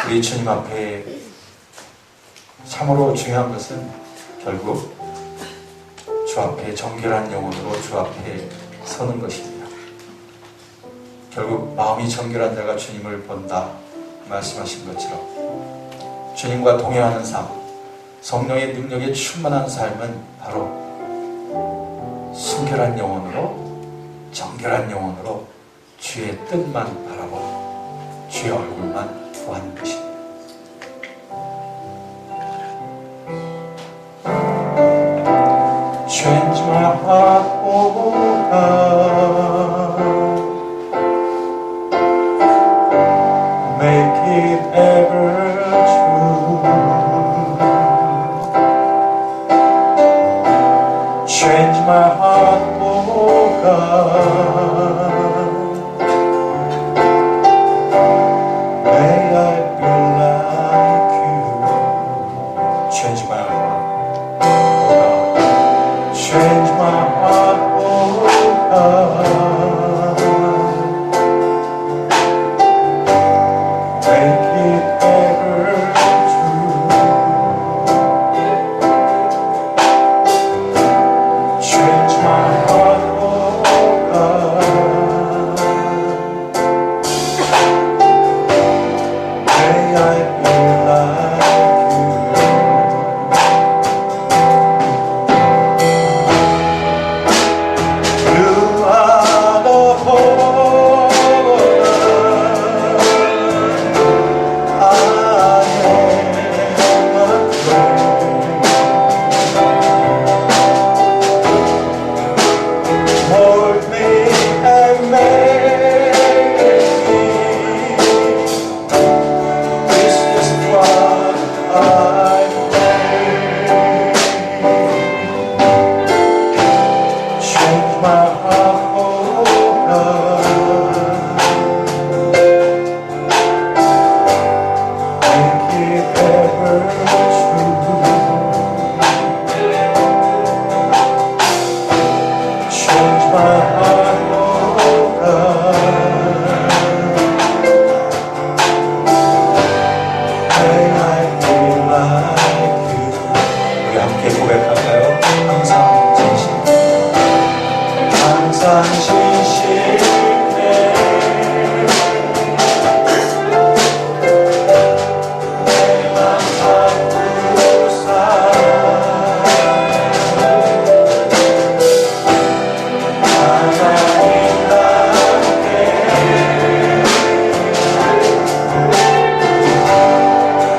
우리 주님 앞에 참으로 중요한 것은 결국 주 앞에 정결한 영혼으로 주 앞에 서는 것입니다. 결국 마음이 정결한 자가 주님을 본다 말씀하신 것처럼 주님과 동행하는 삶, 성령의 능력에 충만한 삶은 바로 순결한 영혼으로, 정결한 영혼으로 주의 뜻만 바라보고 주의 얼굴만 구하는 것입니다. Change my heart, oh God, make it ever true. Change my heart, oh God, may I be like you. Change my heart, oh God. Change my heart, oh God, make it ever true. Change my heart, oh God, may I be like you. You are the hope I am afraid. Mold me and make me. This is what I pray. Change my heart, oh God, make it ever true. Change my heart, oh God, may I be like you. 우리 함께 고백할까요? 항상 진실, 항상 진실해. 내만 갖고 살아. 하나님 함께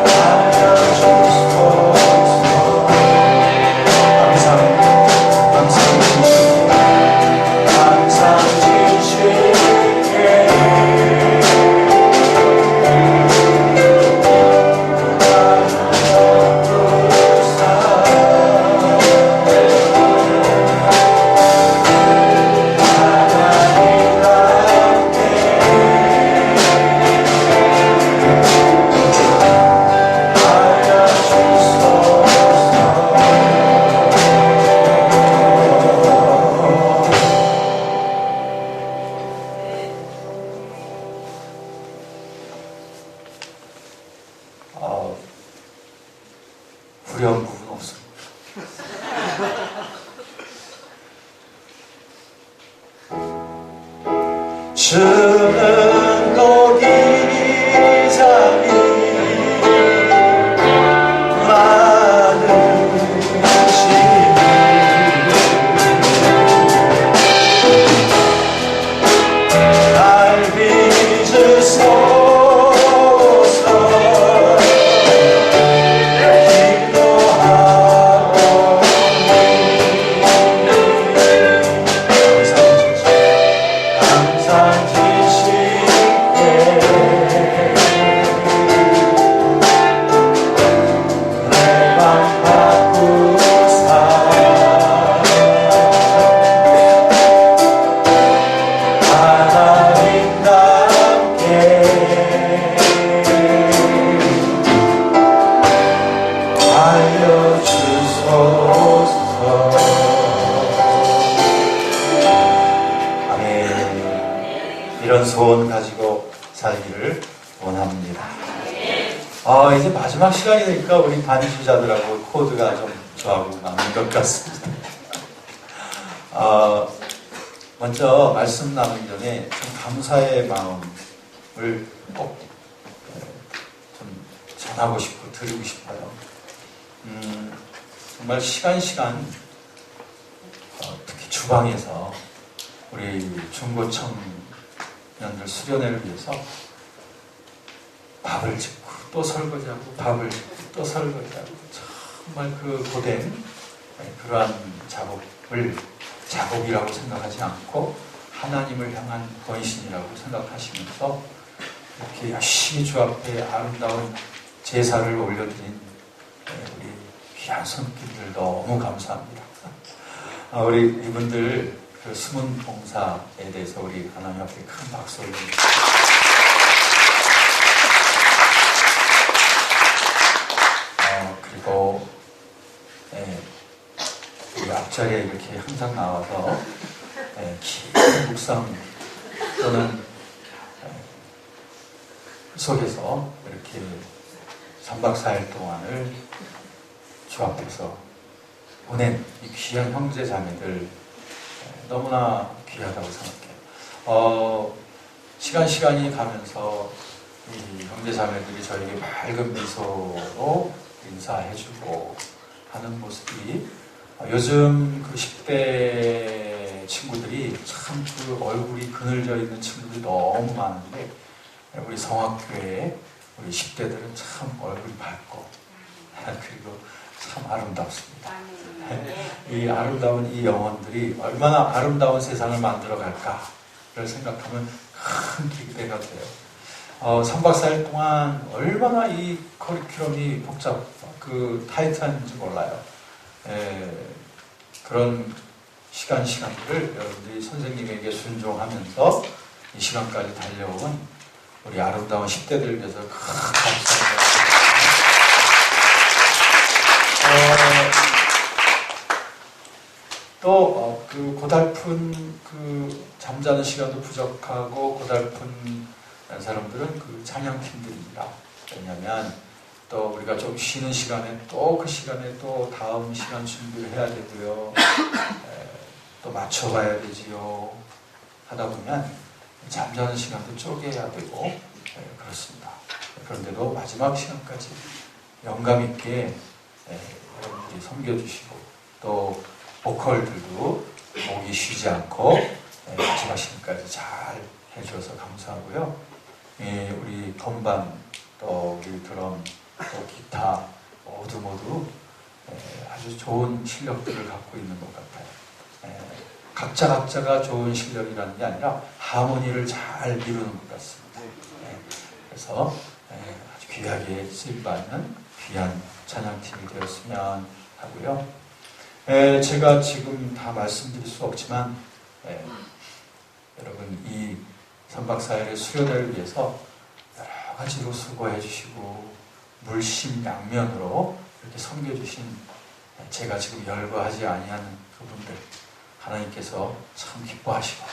하여 주소서. 항상 진실해. 항상 진실해. 후렴 부분 없습니다. 주는 고기 장이 많으시니 날 빚으소서. 이런 소원 가지고 살기를 원합니다. 이제 마지막 시간이 되니까 우리 반주자들하고 코드가 좀 저하고 맞는 것 같습니다. 먼저 말씀 나누기 전에 좀 감사의 마음을 꼭 좀 전하고 싶고 드리고 싶어요. 정말 시간 특히 주방에서 우리 중고청년들 수련회를 위해서 밥을 짓고 또 설거지하고 밥을 짓고 또 설거지하고 정말 그 고된 그러한 작업이라고 생각하지 않고 하나님을 향한 헌신이라고 생각하시면서 이렇게 열심히 주 앞에 아름다운 제사를 올려드린 우리 귀한 손길들 너무 감사합니다. 우리 이분들 그 숨은 봉사에 대해서 우리 하나님 앞에 큰 박수 올립니다. 그리고 우리 앞자리에 이렇게 항상 나와서 긴 묵상 또는 속에서 이렇게 3박 4일 동안을 주 앞에서 보낸 이 귀한 형제 자매들 너무나 귀하다고 생각해요. 시간이 가면서 이 형제 자매들이 저에게 밝은 미소로 인사해주고 하는 모습이 요즘 그 10대 친구들이 참 그 얼굴이 그늘져 있는 친구들이 너무 많은데 우리 성악교회 우리 10대들은 참 얼굴이 밝고 그리고 참 아름답습니다. 이 아름다운 이 영혼들이 얼마나 아름다운 세상을 만들어 갈까를 생각하면 큰 기대가 돼요. 3박 4일 동안 얼마나 이 커리큘럼이 타이트한지 몰라요. 그런 시간들을 여러분들이 선생님에게 순종하면서 이 시간까지 달려온 우리 아름다운 10대들 위해서 큰 감사합니다. 또 그 고달픈 그 잠자는 시간도 부족하고 고달픈 사람들은 그 찬양팀들입니다. 왜냐하면 또 우리가 좀 쉬는 시간에 또 그 시간에 또 다음 시간 준비를 해야 되고요. 또 맞춰가야 되지요. 하다 보면 잠자는 시간도 쪼개야 되고 그렇습니다. 그런데도 마지막 시간까지 영감 있게 여러분들이 섬겨주시고 또 보컬들도 목이 쉬지 않고 마지막 시간까지 잘 해주셔서 감사하고요. 우리 건반 또 우리 드럼 또 기타 모두 아주 좋은 실력들을 갖고 있는 것 같아요. 각자가 좋은 실력이라는 게 아니라 하모니를 잘 이루는 것 같습니다. 그래서 아주 귀하게 쓰임받는 귀한 찬양팀이 되었으면 하고요. 제가 지금 다 말씀드릴 수 없지만 여러분 이 3박 4일의 수련회를 위해서 여러 가지로 수고해 주시고 물심양면으로 이렇게 섬겨주신 제가 지금 열거하지 아니하는 그분들 하나님께서 참 기뻐하시고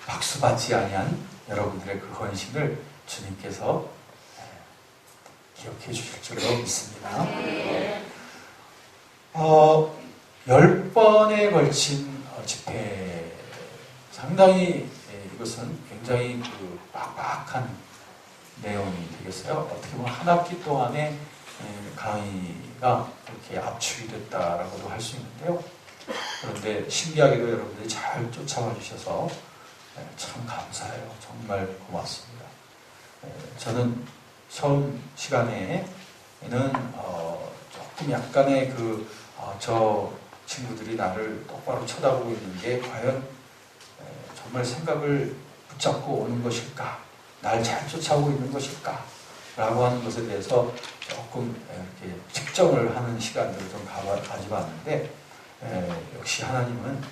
박수 받지 아니한 여러분들의 그 헌신을 주님께서 기억해 주실 줄로 믿습니다. 10번에 걸친 집회 상당히 이것은 굉장히 그 빡빡한 내용이 되겠어요. 어떻게 보면 한 학기 동안에 강의가 이렇게 압축이 됐다라고도 할 수 있는데요. 그런데 신기하게도 여러분들이 잘 쫓아와 주셔서 참 감사해요. 정말 고맙습니다. 저는 처음 시간에는 조금 약간의 저 친구들이 나를 똑바로 쳐다보고 있는 게 과연 정말 생각을 붙잡고 오는 것일까? 날 잘 쫓아오고 있는 것일까? 라고 하는 것에 대해서 조금 이렇게 측정을 하는 시간들을 좀 가져봤는데 역시 하나님은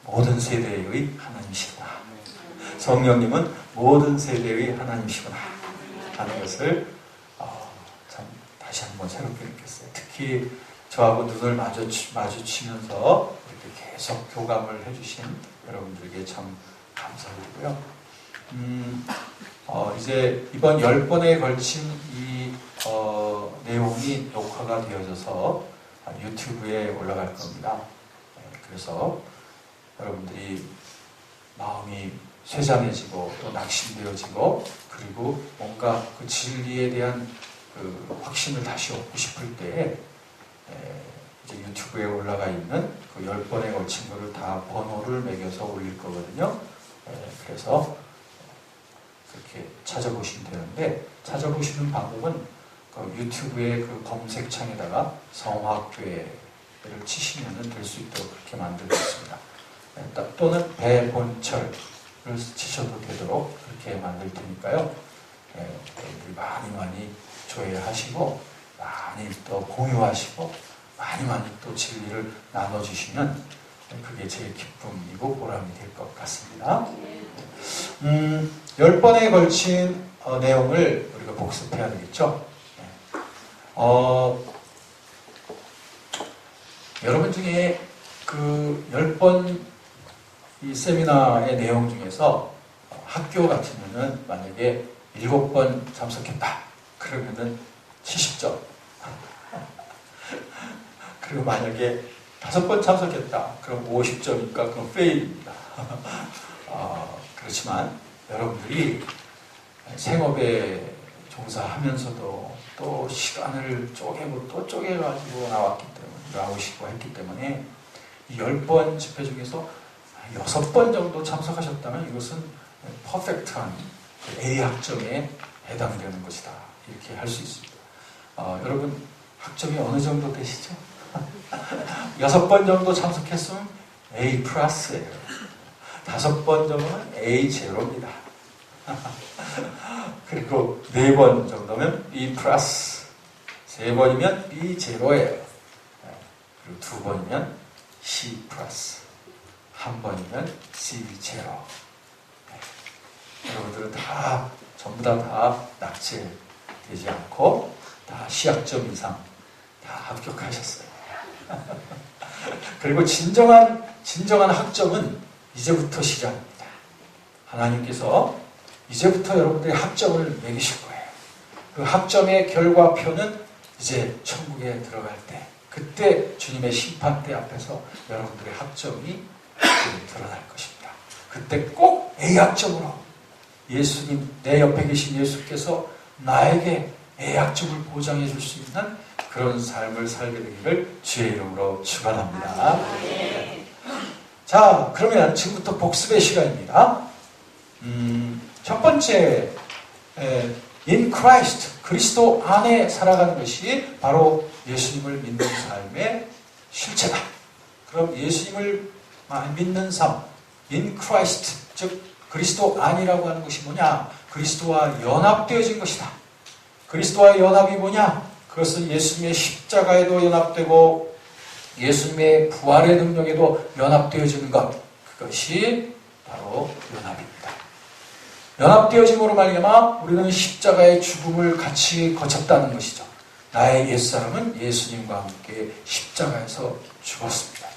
모든 세대의 하나님이시구나. 성령님은 모든 세대의 하나님이시구나 하는 것을 참 다시 한번 새롭게 느꼈어요. 특히 저하고 눈을 마주치면서 이렇게 계속 교감을 해주신 여러분들에게 참 감사드리고요. 이제 이번 10번에 걸친 이 내용이 녹화가 되어져서 유튜브에 올라갈 겁니다. 그래서 여러분들이 마음이 쇠잔해지고 또 낙심되어지고 그리고 뭔가 그 진리에 대한 그 확신을 다시 얻고 싶을 때에 이제 유튜브에 올라가 있는 그 10번에 걸친 거를 다 번호를 매겨서 올릴 거거든요. 그래서 그렇게 찾아보시면 되는데, 찾아보시는 방법은 그 유튜브의 그 검색창에다가 성화교회를 치시면 될 수 있도록 그렇게 만들었습니다. 또는 배본철을 치셔도 되도록 그렇게 만들 테니까요. 여러분들이 많이 조회하시고 많이 또 공유하시고 많이 또 진리를 나눠주시면 그게 제 기쁨이고 보람이 될 것 같습니다. 10번에 걸친 내용을 우리가 복습해야 되겠죠. 여러분 중에 그 10번 이 세미나의 내용 중에서 학교 같으면은 만약에 7번 참석했다 그러면은 70점. 그리고 만약에 5번 참석했다 그럼 50점이니까 그럼 페일입니다. 그렇지만 여러분들이 생업에 종사하면서도 또 시간을 쪼개고 또 쪼개가지고 나오시고 했기 때문에 이 10번 집회 중에서 6번 정도 참석하셨다면 이것은 퍼펙트한 A 학점에 해당되는 것이다. 이렇게 할 수 있습니다. 여러분 학점이 어느 정도 되시죠? 6번 정도 참석했으면 A 플러스예요. 5번 정도는 A 제로입니다. 그리고 4번 정도면 B 플러스, 3번이면 B 제로예요. 그리고 2번이면 C 플러스, 1번이면 C 제로. 여러분들은 다 전부 다 낙제되지 않고 다 C학점 이상 다 합격하셨어요. 그리고 진정한 학점은 이제부터 시작입니다. 하나님께서 이제부터 여러분들의 학점을 매기실 거예요. 그 학점의 결과표는 이제 천국에 들어갈 때, 그때 주님의 심판대 앞에서 여러분들의 학점이 드러날 것입니다. 그때 꼭 A학점으로 예수님, 내 옆에 계신 예수께서 나에게 A학점을 보장해 줄 수 있는 그런 삶을 살게 되기를 주의 이름으로 축원합니다. 자, 그러면 지금부터 복습의 시간입니다. 첫 번째, in Christ, 그리스도 안에 살아가는 것이 바로 예수님을 믿는 삶의 실체다. 그럼 예수님을 믿는 삶, in Christ, 즉 그리스도 안이라고 하는 것이 뭐냐? 그리스도와 연합되어진 것이다. 그리스도와 연합이 뭐냐? 그것은 예수님의 십자가에도 연합되고 예수님의 부활의 능력에도 연합되어지는 것, 그것이 바로 연합입니다. 연합되어짐으로 말미암아 우리는 십자가의 죽음을 같이 거쳤다는 것이죠. 나의 옛사람은 예수님과 함께 십자가에서 죽었습니다.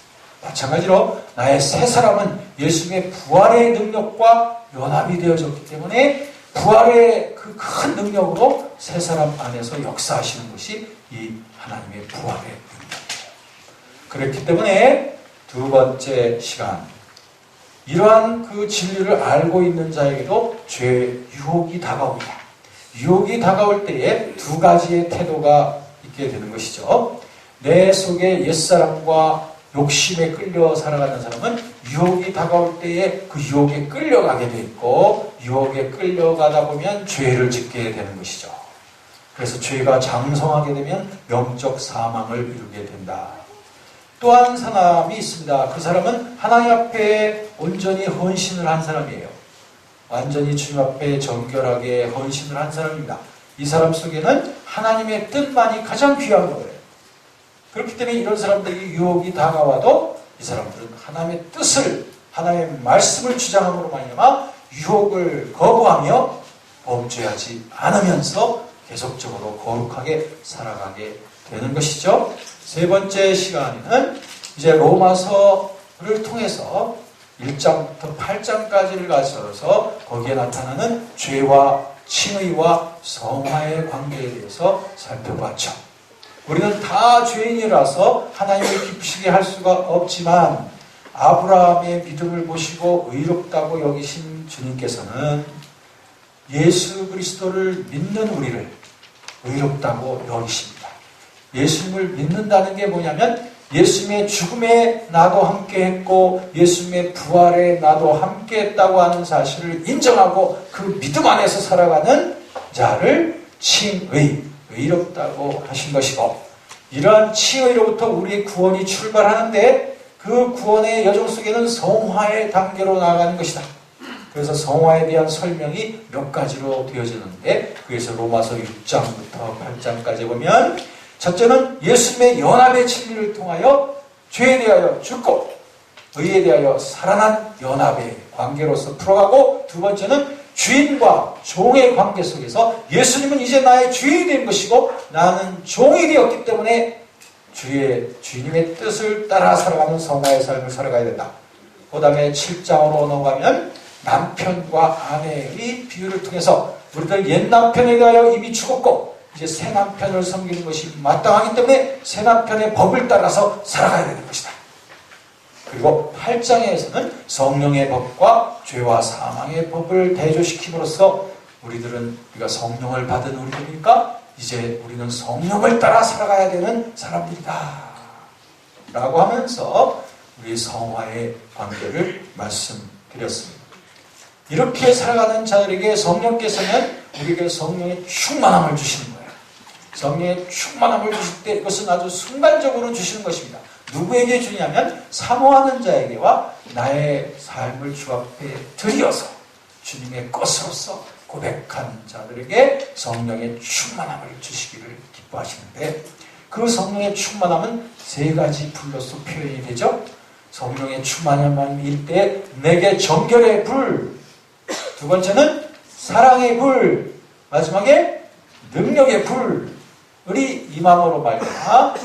마찬가지로 나의 새사람은 예수님의 부활의 능력과 연합이 되어졌기 때문에 부활의 그 큰 능력으로 새사람 안에서 역사하시는 것이 이 하나님의 부활의 능력이에요. 그렇기 때문에 두 번째 시간, 이러한 그 진리를 알고 있는 자에게도 죄의 유혹이 다가옵니다. 유혹이 다가올 때에 두 가지의 태도가 있게 되는 것이죠. 내 속에 옛사람과 욕심에 끌려 살아가는 사람은 유혹이 다가올 때에 그 유혹에 끌려가게 돼 있고, 유혹에 끌려가다 보면 죄를 짓게 되는 것이죠. 그래서 죄가 장성하게 되면 영적 사망을 이루게 된다. 또 한 사람이 있습니다. 그 사람은 하나님 앞에 온전히 헌신을 한 사람이에요. 완전히 주님 앞에 정결하게 헌신을 한 사람입니다. 이 사람 속에는 하나님의 뜻만이 가장 귀한 거예요. 그렇기 때문에 이런 사람들이 유혹이 다가와도 이 사람들은 하나님의 뜻을, 하나님의 말씀을 주장함으로 말미암아 유혹을 거부하며 범죄하지 않으면서 계속적으로 거룩하게 살아가게 되는 것이죠. 세 번째 시간에는 이제 로마서를 통해서 1장부터 8장까지를 가셔서 거기에 나타나는 죄와 칭의와 성화의 관계에 대해서 살펴봤죠. 우리는 다 죄인이라서 하나님을 기쁘시게 할 수가 없지만 아브라함의 믿음을 보시고 의롭다고 여기신 주님께서는 예수 그리스도를 믿는 우리를 의롭다고 여기십니다. 예수님을 믿는다는 게 뭐냐면 예수님의 죽음에 나도 함께 했고 예수님의 부활에 나도 함께 했다고 하는 사실을 인정하고 그 믿음 안에서 살아가는 자를 칭의, 의롭다고 하신 것이고, 이러한 칭의로부터 우리의 구원이 출발하는데 그 구원의 여정 속에는 성화의 단계로 나아가는 것이다. 그래서 성화에 대한 설명이 몇 가지로 되어지는데, 그래서 로마서 6장부터 8장까지 보면 첫째는 예수님의 연합의 진리를 통하여 죄에 대하여 죽고 의에 대하여 살아난 연합의 관계로서 풀어가고, 두 번째는 주인과 종의 관계 속에서 예수님은 이제 나의 주인이 된 것이고 나는 종이 되었기 때문에 주님의 뜻을 따라 살아가는 성화의 삶을 살아가야 된다. 그 다음에 7장으로 넘어가면 남편과 아내의 비유를 통해서 우리들 옛 남편에 대하여 이미 죽었고 이제 새 남편을 섬기는 것이 마땅하기 때문에 새 남편의 법을 따라서 살아가야 되는 것이다. 그리고 8장에서는 성령의 법과 죄와 사망의 법을 대조시킴으로써 우리가 성령을 받은 우리들이니까 이제 우리는 성령을 따라 살아가야 되는 사람들이다 라고 하면서 우리 성화의 관계를 말씀드렸습니다. 이렇게 살아가는 자들에게 성령께서는 우리에게 성령의 충만함을 주시는 거예요. 성령의 충만함을 주실 때 이것은 아주 순간적으로 주시는 것입니다. 누구에게 주냐면 사모하는 자에게와 나의 삶을 주 앞에 드리어서 주님의 것으로서 고백한 자들에게 성령의 충만함을 주시기를 기뻐하시는데, 그 성령의 충만함은 세 가지 불로서 표현이 되죠. 성령의 충만함일 때 내게 정결의 불, 두 번째는 사랑의 불, 마지막에 능력의 불이 임함으로 말미암아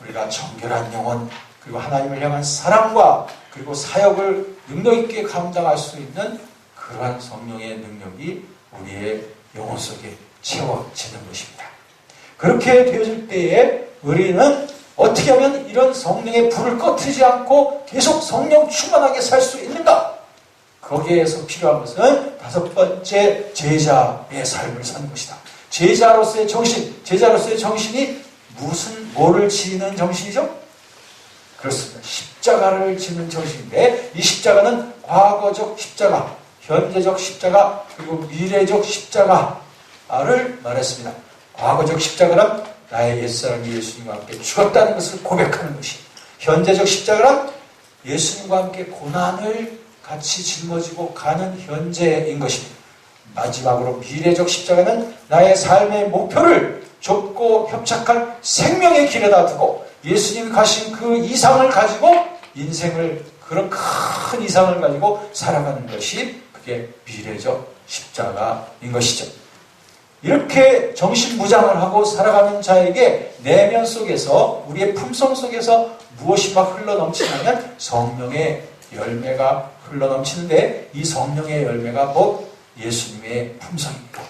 우리가 정결한 영혼, 그리고 하나님을 향한 사랑과 그리고 사역을 능력 있게 감당할 수 있는 그러한 성령의 능력이 우리의 영혼 속에 채워지는 것입니다. 그렇게 되어질 때에 우리는 어떻게 하면 이런 성령의 불을 꺼트리지 않고 계속 성령 충만하게 살 수 있는가? 거기에서 필요한 것은 다섯 번째, 제자의 삶을 사는 것이다. 제자로서의 정신이 뭐를 지니는 정신이죠? 그렇습니다. 십자가를 지는 정신인데, 이 십자가는 과거적 십자가, 현재적 십자가, 그리고 미래적 십자가를 말했습니다. 과거적 십자가란 나의 옛사람 예수님과 함께 죽었다는 것을 고백하는 것이, 현재적 십자가란 예수님과 함께 고난을 같이 짊어지고 가는 현재인 것입니다. 마지막으로 미래적 십자가는 나의 삶의 목표를 좁고 협착한 생명의 길에다 두고 예수님이 가신 그 이상을 가지고 인생을, 그런 큰 이상을 가지고 살아가는 것이 그게 미래적 십자가인 것이죠. 이렇게 정신무장을 하고 살아가는 자에게 내면 속에서, 우리의 품성 속에서 무엇이 막 흘러넘치냐면 성령의 열매가 흘러넘치는데, 이 성령의 열매가 곧 예수님의 품성입니다.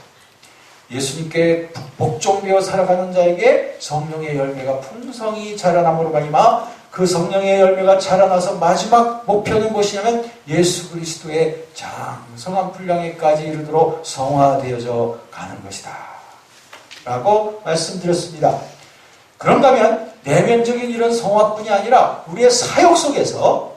예수님께 복종되어 살아가는 자에게 성령의 열매가 풍성히 자라남으로 말미암아 그 성령의 열매가 자라나서 마지막 목표는 무엇이냐면 예수 그리스도의 장성한 분량에까지 이르도록 성화되어져 가는 것이다 라고 말씀드렸습니다. 그런가 하면 내면적인 이런 성화뿐이 아니라 우리의 사역 속에서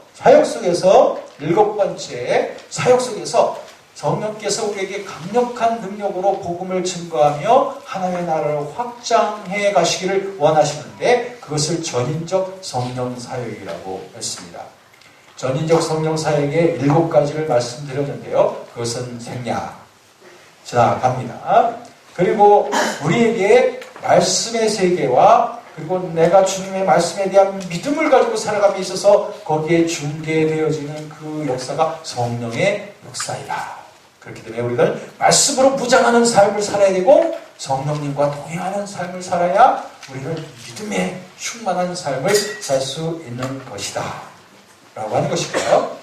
일곱 번째, 사역 속에서 성령께서 우리에게 강력한 능력으로 복음을 증거하며 하나님의 나라를 확장해 가시기를 원하시는데, 그것을 전인적 성령 사역이라고 했습니다. 전인적 성령 사역의 7가지를 말씀드렸는데요. 그것은 생략, 지나갑니다. 그리고 우리에게 말씀의 세계와 그리고 내가 주님의 말씀에 대한 믿음을 가지고 살아감에 있어서 거기에 중개되어지는 그 역사가 성령의 역사이다. 그렇기 때문에 우리는 말씀으로 무장하는 삶을 살아야 되고 성령님과 동행하는 삶을 살아야 우리는 믿음에 충만한 삶을 살 수 있는 것이다 라고 하는 것이고요.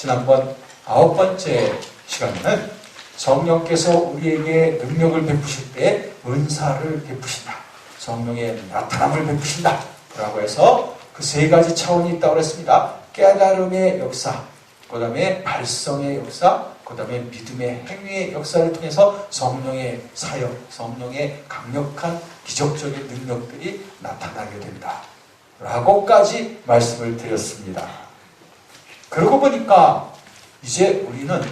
지난번 9번째 시간에는 성령께서 우리에게 능력을 베푸실 때 은사를 베푸신다. 성령의 나타남을 베푸신다. 라고 해서 그 세 가지 차원이 있다고 그랬습니다. 깨달음의 역사, 그 다음에 발성의 역사, 그 다음에 믿음의 행위의 역사를 통해서 성령의 사역, 성령의 강력한 기적적인 능력들이 나타나게 된다. 라고까지 말씀을 드렸습니다. 그러고 보니까 이제 우리는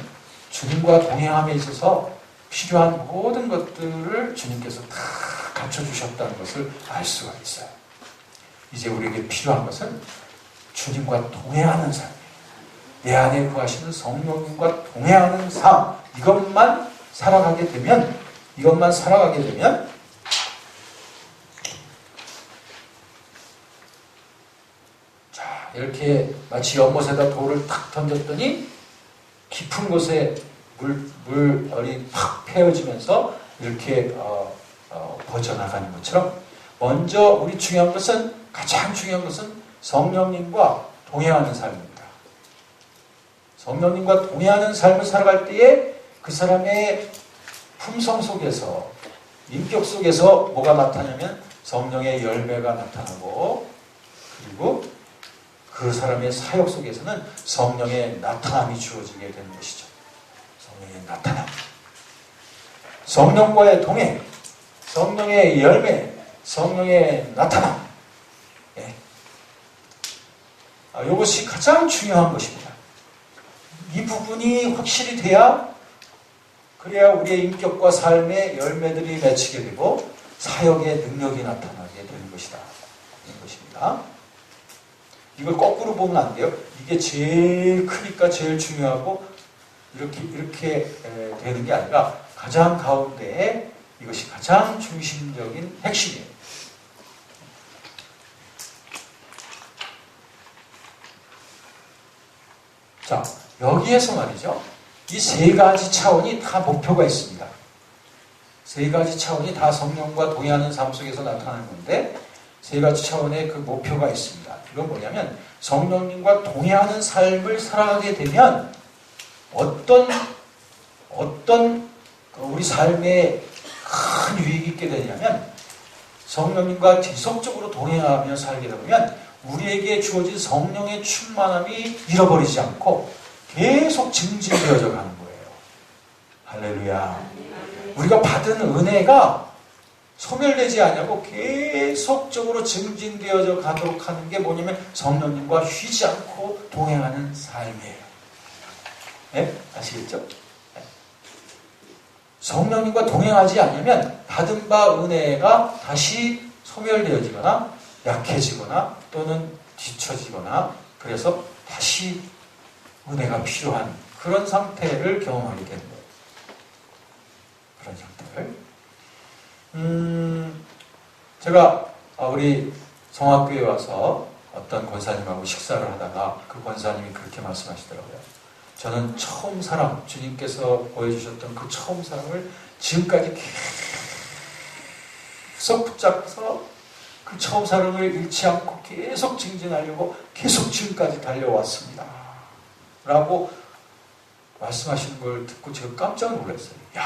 주님과 동행함에 있어서 필요한 모든 것들을 주님께서 다 갖춰주셨다는 것을 알 수가 있어요. 이제 우리에게 필요한 것은 주님과 동행하는 삶이에요. 내 안에 거하시는 성령님과 동행하는 삶, 이것만 살아가게 되면 자, 이렇게 마치 연못에다 돌을 탁 던졌더니 깊은 곳에 물이 팍 패어지면서 이렇게 퍼져나가는 것처럼 먼저 우리 가장 중요한 것은 성령님과 동행하는 삶입니다. 성령님과 동행하는 삶을 살아갈 때에 그 사람의 품성 속에서, 인격 속에서 뭐가 나타나냐면 성령의 열매가 나타나고, 그리고 그 사람의 사역 속에서는 성령의 나타남이 주어지게 되는 것이죠. 성령의 나타남. 성령과의 동행, 성령의 열매, 성령의 나타남. 예. 이것이 가장 중요한 것입니다. 이 부분이 확실히 그래야 우리의 인격과 삶의 열매들이 맺히게 되고 사역의 능력이 나타나게 되는 것이다. 이런 것입니다. 이걸 거꾸로 보면 안 돼요. 이게 제일 크니까 제일 중요하고 이렇게 되는 게 아니라 가장 가운데에 이것이 가장 중심적인 핵심이에요. 자, 여기에서 말이죠. 이 세 가지 차원이 다 목표가 있습니다. 세 가지 차원이 다 성령과 동행하는 삶 속에서 나타나는 건데 세 가지 차원의 그 목표가 있습니다. 이건 뭐냐면 성령님과 동행하는 삶을 살아가게 되면 어떤 우리 삶에 큰 유익이 있게 되냐면 성령님과 지속적으로 동행하며 살게 되면 우리에게 주어진 성령의 충만함이 잃어버리지 않고 계속 증진되어져 가는 거예요. 할렐루야. 우리가 받은 은혜가 소멸되지 않냐고 계속적으로 증진되어져 가도록 하는 게 뭐냐면 성령님과 쉬지 않고 동행하는 삶이에요. 네? 아시겠죠? 네. 성령님과 동행하지 않으면 받은 바 은혜가 다시 소멸되어지거나 약해지거나 또는 뒤처지거나 그래서 다시 은혜가 필요한 그런 상태를 경험하게 되는 거예요. 그런 상태를. 제가 우리 성화교회에 와서 어떤 권사님하고 식사를 하다가 그 권사님이 그렇게 말씀하시더라고요. 저는 처음 사랑, 주님께서 보여주셨던 그 처음 사랑을 지금까지 계속 붙잡아서 그 처음 사랑을 잃지 않고 계속 증진하려고 계속 지금까지 달려왔습니다. 라고 말씀하시는 걸 듣고 제가 깜짝 놀랐어요. 야,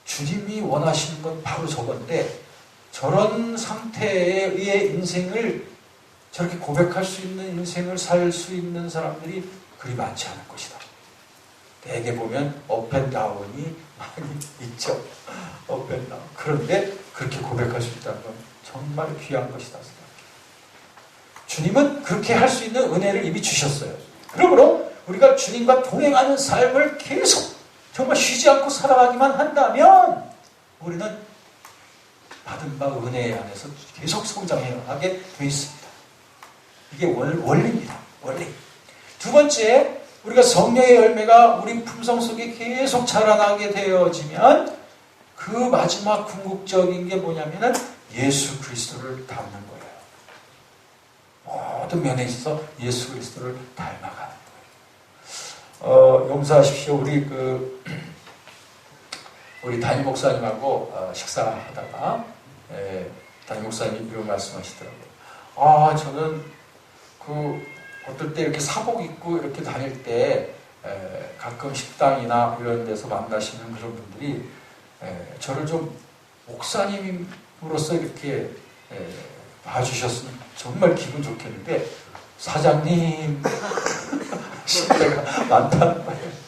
주님이 원하시는 건 바로 저건데 저런 상태의 인생을 저렇게 고백할 수 있는 인생을 살 수 있는 사람들이 그리 많지 않을 것이다. 대개 보면 업앤다운이 많이 있죠. 업앤다운. 그런데 그렇게 고백할 수 있다는 건 정말 귀한 것이다. 주님은 그렇게 할 수 있는 은혜를 이미 주셨어요. 그러므로 우리가 주님과 동행하는 삶을 계속 정말 쉬지 않고 살아가기만 한다면 우리는 받은 바 은혜 안에서 계속 성장하게 되어 있습니다. 이게 원리입니다. 원리. 두 번째, 우리가 성령의 열매가 우리 품성 속에 계속 자라나게 되어지면 그 마지막 궁극적인 게 뭐냐면은 예수 그리스도를 닮는 거예요. 모든 면에 있어서 예수 그리스도를 닮아가는 거예요. 용서하십시오. 우리 담임 목사님하고 식사하다가 담임 목사님이 이런 말씀하시더라고요. 저는 어떨 때 이렇게 사복 입고 이렇게 다닐 때 가끔 식당이나 이런 데서 만나시는 그런 분들이 저를 좀 목사님으로서 이렇게 봐주셨으면 정말 기분 좋겠는데 사장님 신뢰가 많다는 거예요.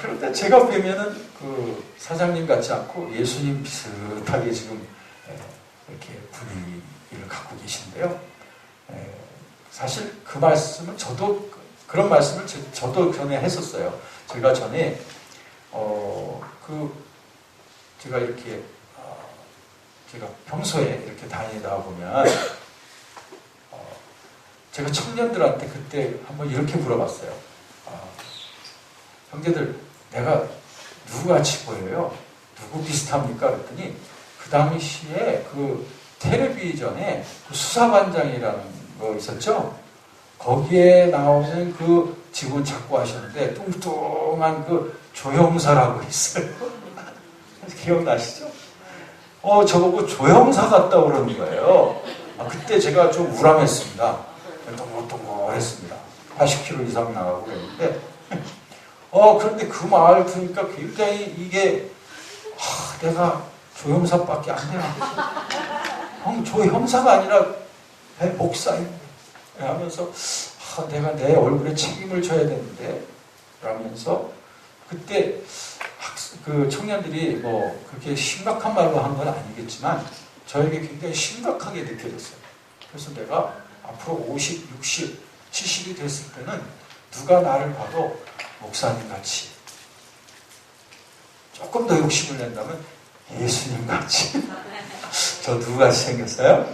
그런데 제가 뵈면은 그 사장님 같지 않고 예수님 비슷하게 지금 이렇게 분위기를 갖고 계신데요. 사실 그 말씀은 저도 그런 말씀을 저도 전에 했었어요. 제가 전에 제가 이렇게 제가 평소에 이렇게 다니다 보면 제가 청년들한테 그때 한번 이렇게 물어봤어요. 형제들 내가 누구같이 보여요? 누구 비슷합니까? 그랬더니 그 당시에 그 텔레비전에 그 수사반장이라는 거 있었죠? 거기에 나오는 그 지금 자꾸 하셨는데 뚱뚱한 그 조형사라고 있어요. 기억나시죠? 저보고 조형사 같다고 그러는 거예요. 그때 제가 좀 우람했습니다. 동글동글했습니다. 80kg 이상 나가고 그랬는데 그런데 그 말 들으니까 굉장히 이게 내가 조형사밖에 안 되나? 조형사가 아니라 목사입니다. 하면서 내가 내 얼굴에 책임을 져야 되는데 라면서 그때 그 청년들이 뭐 그렇게 심각한 말로 한 건 아니겠지만 저에게 굉장히 심각하게 느껴졌어요. 그래서 내가 앞으로 50, 60, 70이 됐을 때는 누가 나를 봐도 목사님 같이 조금 더 욕심을 낸다면 예수님 같이 저 누구같이 생겼어요?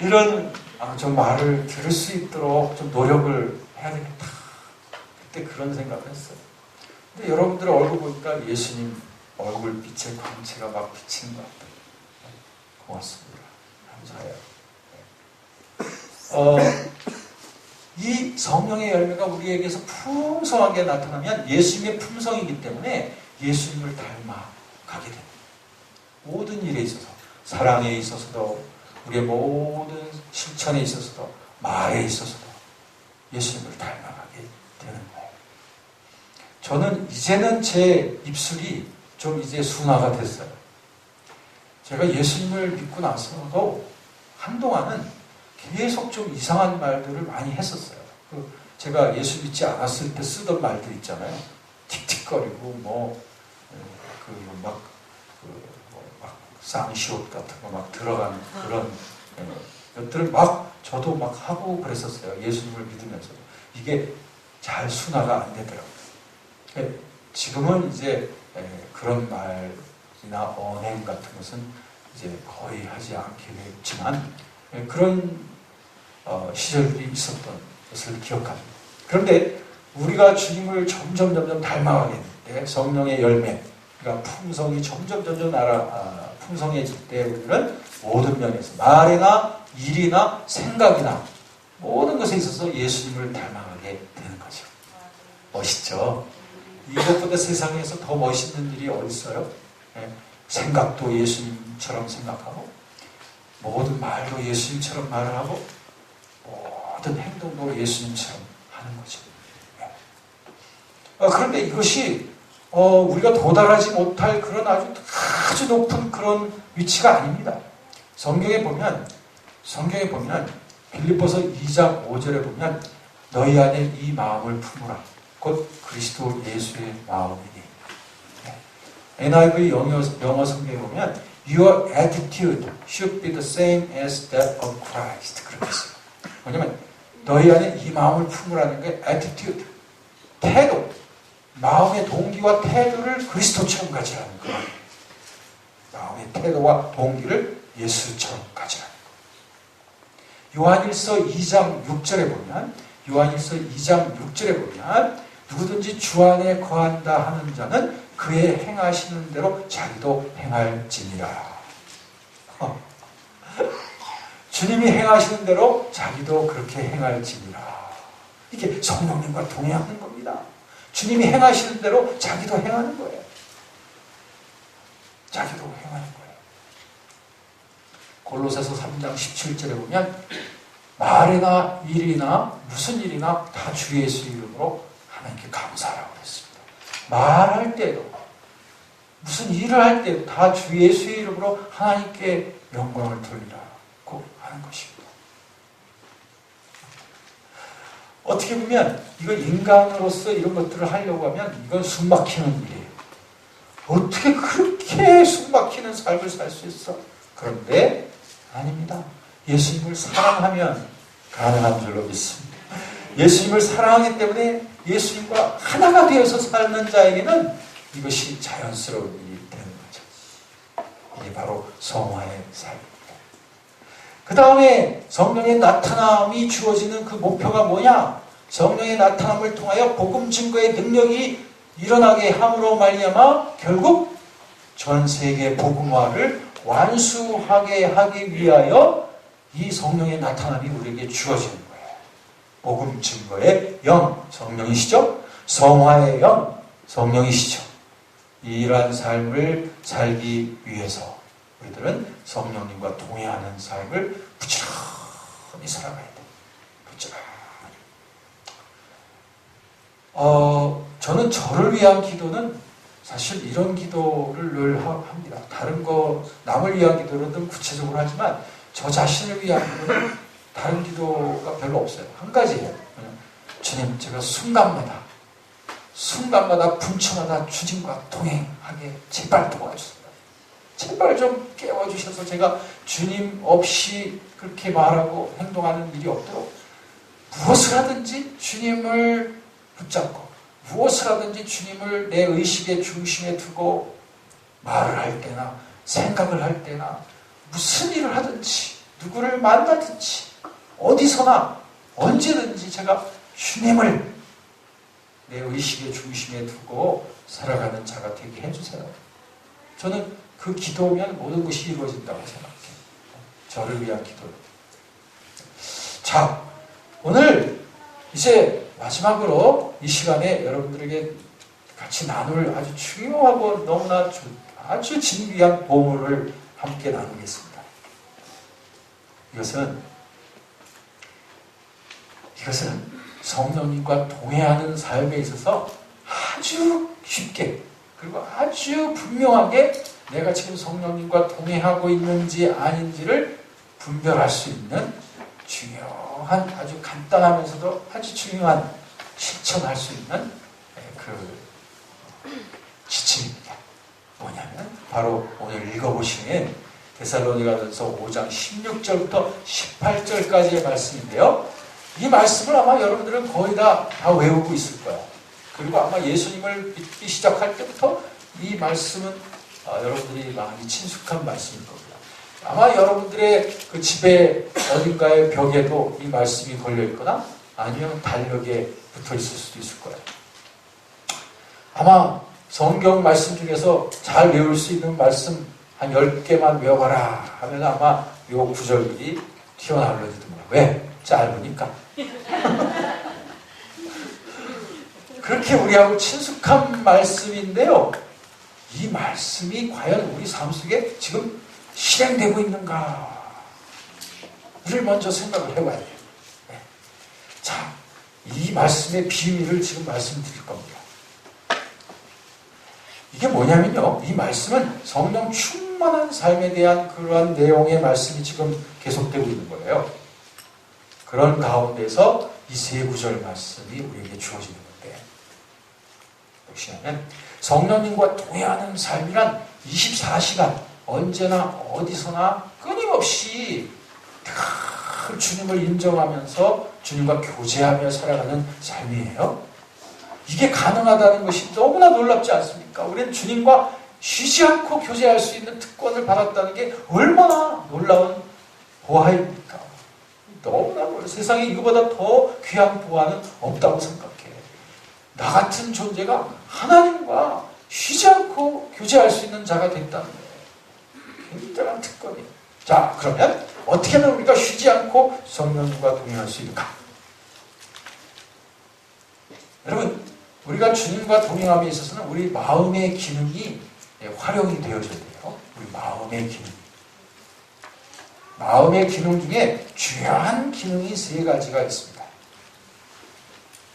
이런 좀 말을 들을 수 있도록 좀 노력을 해야 되겠다. 그때 그런 생각을 했어요. 근데 여러분들 얼굴 보니까 예수님 얼굴빛의 광채가 막 비치는 것 같아요. 고맙습니다. 감사해요. 이 성령의 열매가 우리에게서 풍성하게 나타나면 예수님의 품성이기 때문에 예수님을 닮아가게 됩니다. 모든 일에 있어서, 사랑에 있어서도, 우리의 모든 실천에 있어서도, 말에 있어서도 예수님을 닮아가게 되는 거예요. 저는 이제는 제 입술이 좀 이제 순화가 됐어요. 제가 예수님을 믿고 나서도 한동안은 계속 좀 이상한 말들을 많이 했었어요. 제가 예수 믿지 않았을 때 쓰던 말들 있잖아요. 틱틱거리고 쌍시옷 같은 거 막 들어가는 그런 것들을 막 저도 막 하고 그랬었어요. 예수님을 믿으면서. 이게 잘 순화가 안 되더라고요. 지금은 이제 그런 말이나 언행 같은 것은 이제 거의 하지 않게 됐지만 그런 시절들이 있었던 것을 기억합니다. 그런데 우리가 주님을 점점 닮아가게 될 때 성령의 열매, 그러니까 품성이 점점 풍성해질 때 우리는 모든 면에서 말이나 일이나 생각이나 모든 것에 있어서 예수님을 닮아가게 되는 거죠. 멋있죠? 이것보다 세상에서 더 멋있는 일이 어디 있어요? 생각도 예수님처럼 생각하고 모든 말도 예수님처럼 말을 하고 모든 행동도 예수님처럼 하는 거죠. 그런데 이것이 우리가 도달하지 못할 그런 아주 높은 그런 위치가 아닙니다. 성경에 보면 빌립보서 2장 5절에 보면 너희 안에 이 마음을 품으라. 곧 그리스도 예수의 마음이니. NIV 영어 성경에 보면 Your attitude should be the same as that of Christ. 그렇게 했어요. 뭐냐면 너희 안에 이 마음을 품으라는 게 attitude, 태도, 마음의 동기와 태도를 그리스도처럼 가지라는 거예요. 마음의 태도와 동기를 예수처럼 가지라는 거예요. 요한일서 2장 6절에 보면 누구든지 주 안에 거한다 하는 자는 그의 행하시는 대로 자기도 행할지니라. 주님이 행하시는 대로 자기도 그렇게 행할지니라. 이게 성령님과 동행하는 겁니다. 주님이 행하시는 대로 자기도 행하는 거예요. 자기도 행하는 거예요. 골로새서 3장 17절에 보면 말이나 일이나 무슨 일이나 다 주 예수 이름으로 하나님께 감사하라고 했습니다. 말할 때도 무슨 일을 할 때도 다 주 예수 이름으로 하나님께 영광을 돌리라고 하는 것입니다. 어떻게 보면 이건 인간으로서 이런 것들을 하려고 하면 이건 숨막히는 일이에요. 어떻게 그렇게 숨막히는 삶을 살 수 있어? 그런데 아닙니다. 예수님을 사랑하면 가능한 줄로 믿습니다. 예수님을 사랑하기 때문에 예수님과 하나가 되어서 사는 자에게는 이것이 자연스러운 일이 되는 거죠. 이게 바로 성화의 삶입니다. 그 다음에 성령의 나타남이 주어지는 그 목표가 뭐냐? 성령의 나타남을 통하여 복음 증거의 능력이 일어나게 함으로 말미암아 결국 전 세계 복음화를 완수하게 하기 위하여 이 성령의 나타남이 우리에게 주어지는 거예요. 복음 증거의 영, 성령이시죠? 성화의 영, 성령이시죠? 이러한 삶을 살기 위해서 우리들은 성령님과 동행하는 삶을 부지런히 살아가야 돼. 부지런히. 저는 저를 위한 기도는 사실 이런 기도를 늘 합니다. 다른 거, 남을 위한 기도는 좀 구체적으로 하지만 저 자신을 위한 기도는 다른 기도가 별로 없어요. 한 가지예요. 주님, 제가 순간마다 분초마다 주님과 동행하게 제발 도와주세요. 제발 좀 깨워주셔서 제가 주님 없이 그렇게 말하고 행동하는 일이 없도록 무엇을 하든지 주님을 붙잡고 무엇을 하든지 주님을 내 의식의 중심에 두고 말을 할 때나 생각을 할 때나 무슨 일을 하든지 누구를 만나든지 어디서나 언제든지 제가 주님을 내 의식의 중심에 두고 살아가는 자가 되게 해주세요. 저는 그 기도면 모든 것이 이루어진다고 생각해요. 저를 위한 기도. 자, 오늘 이제 마지막으로 이 시간에 여러분들에게 같이 나눌 아주 중요하고 너무나 아주 진귀한 보물을 함께 나누겠습니다. 이것은 성령님과 동행하는 삶에 있어서 아주 쉽게 그리고 아주 분명하게 내가 지금 성령님과 동행하고 있는지 아닌지를 분별할 수 있는 중요한 아주 간단하면서도 아주 중요한 실천할 수 있는 그 지침입니다. 뭐냐면 바로 오늘 읽어보시면 데살로니가전서 5장 16절부터 18절까지의 말씀인데요. 이 말씀을 아마 여러분들은 거의 다 외우고 있을 거예요. 그리고 아마 예수님을 믿기 시작할 때부터 이 말씀은 여러분들이 많이 친숙한 말씀일 겁니다. 아마 여러분들의 그 집에 어딘가의 벽에도 이 말씀이 걸려 있거나 아니면 달력에 붙어 있을 수도 있을 거예요. 아마 성경 말씀 중에서 잘 외울 수 있는 말씀 한 10개만 외워봐라 하면 아마 요 구절들이 튀어나올지도 몰라요. 왜? 짧으니까. 그렇게 우리하고 친숙한 말씀인데요. 이 말씀이 과연 우리 삶 속에 지금 실행되고 있는가? 를 먼저 생각을 해봐야 돼요. 네. 자, 이 말씀의 비밀을 지금 말씀드릴 겁니다. 이게 뭐냐면요. 이 말씀은 성령 충만한 삶에 대한 그러한 내용의 말씀이 지금 계속되고 있는 거예요. 그런 가운데서 이 세 구절 말씀이 우리에게 주어지는 건데 보시면 성령님과 동행하는 삶이란 24시간 언제나 어디서나 끊임없이 늘 주님을 인정하면서 주님과 교제하며 살아가는 삶이에요. 이게 가능하다는 것이 너무나 놀랍지 않습니까? 우리는 주님과 쉬지 않고 교제할 수 있는 특권을 받았다는 게 얼마나 놀라운 보화입니까? 너무나 세상에 이거보다 더 귀한 보화는 없다고 생각해. 나 같은 존재가 하나님과 쉬지 않고 교제할 수 있는 자가 됐다는 거예요. 굉장한 특권이에요. 자, 그러면 어떻게 하면 우리가 쉬지 않고 성령님과 동행할 수 있을까? 여러분, 우리가 주님과 동행함에 있어서는 우리 마음의 기능이 활용이 되어져야 돼요. 우리 마음의 기능. 마음의 기능 중에 중요한 기능이 세 가지가 있습니다.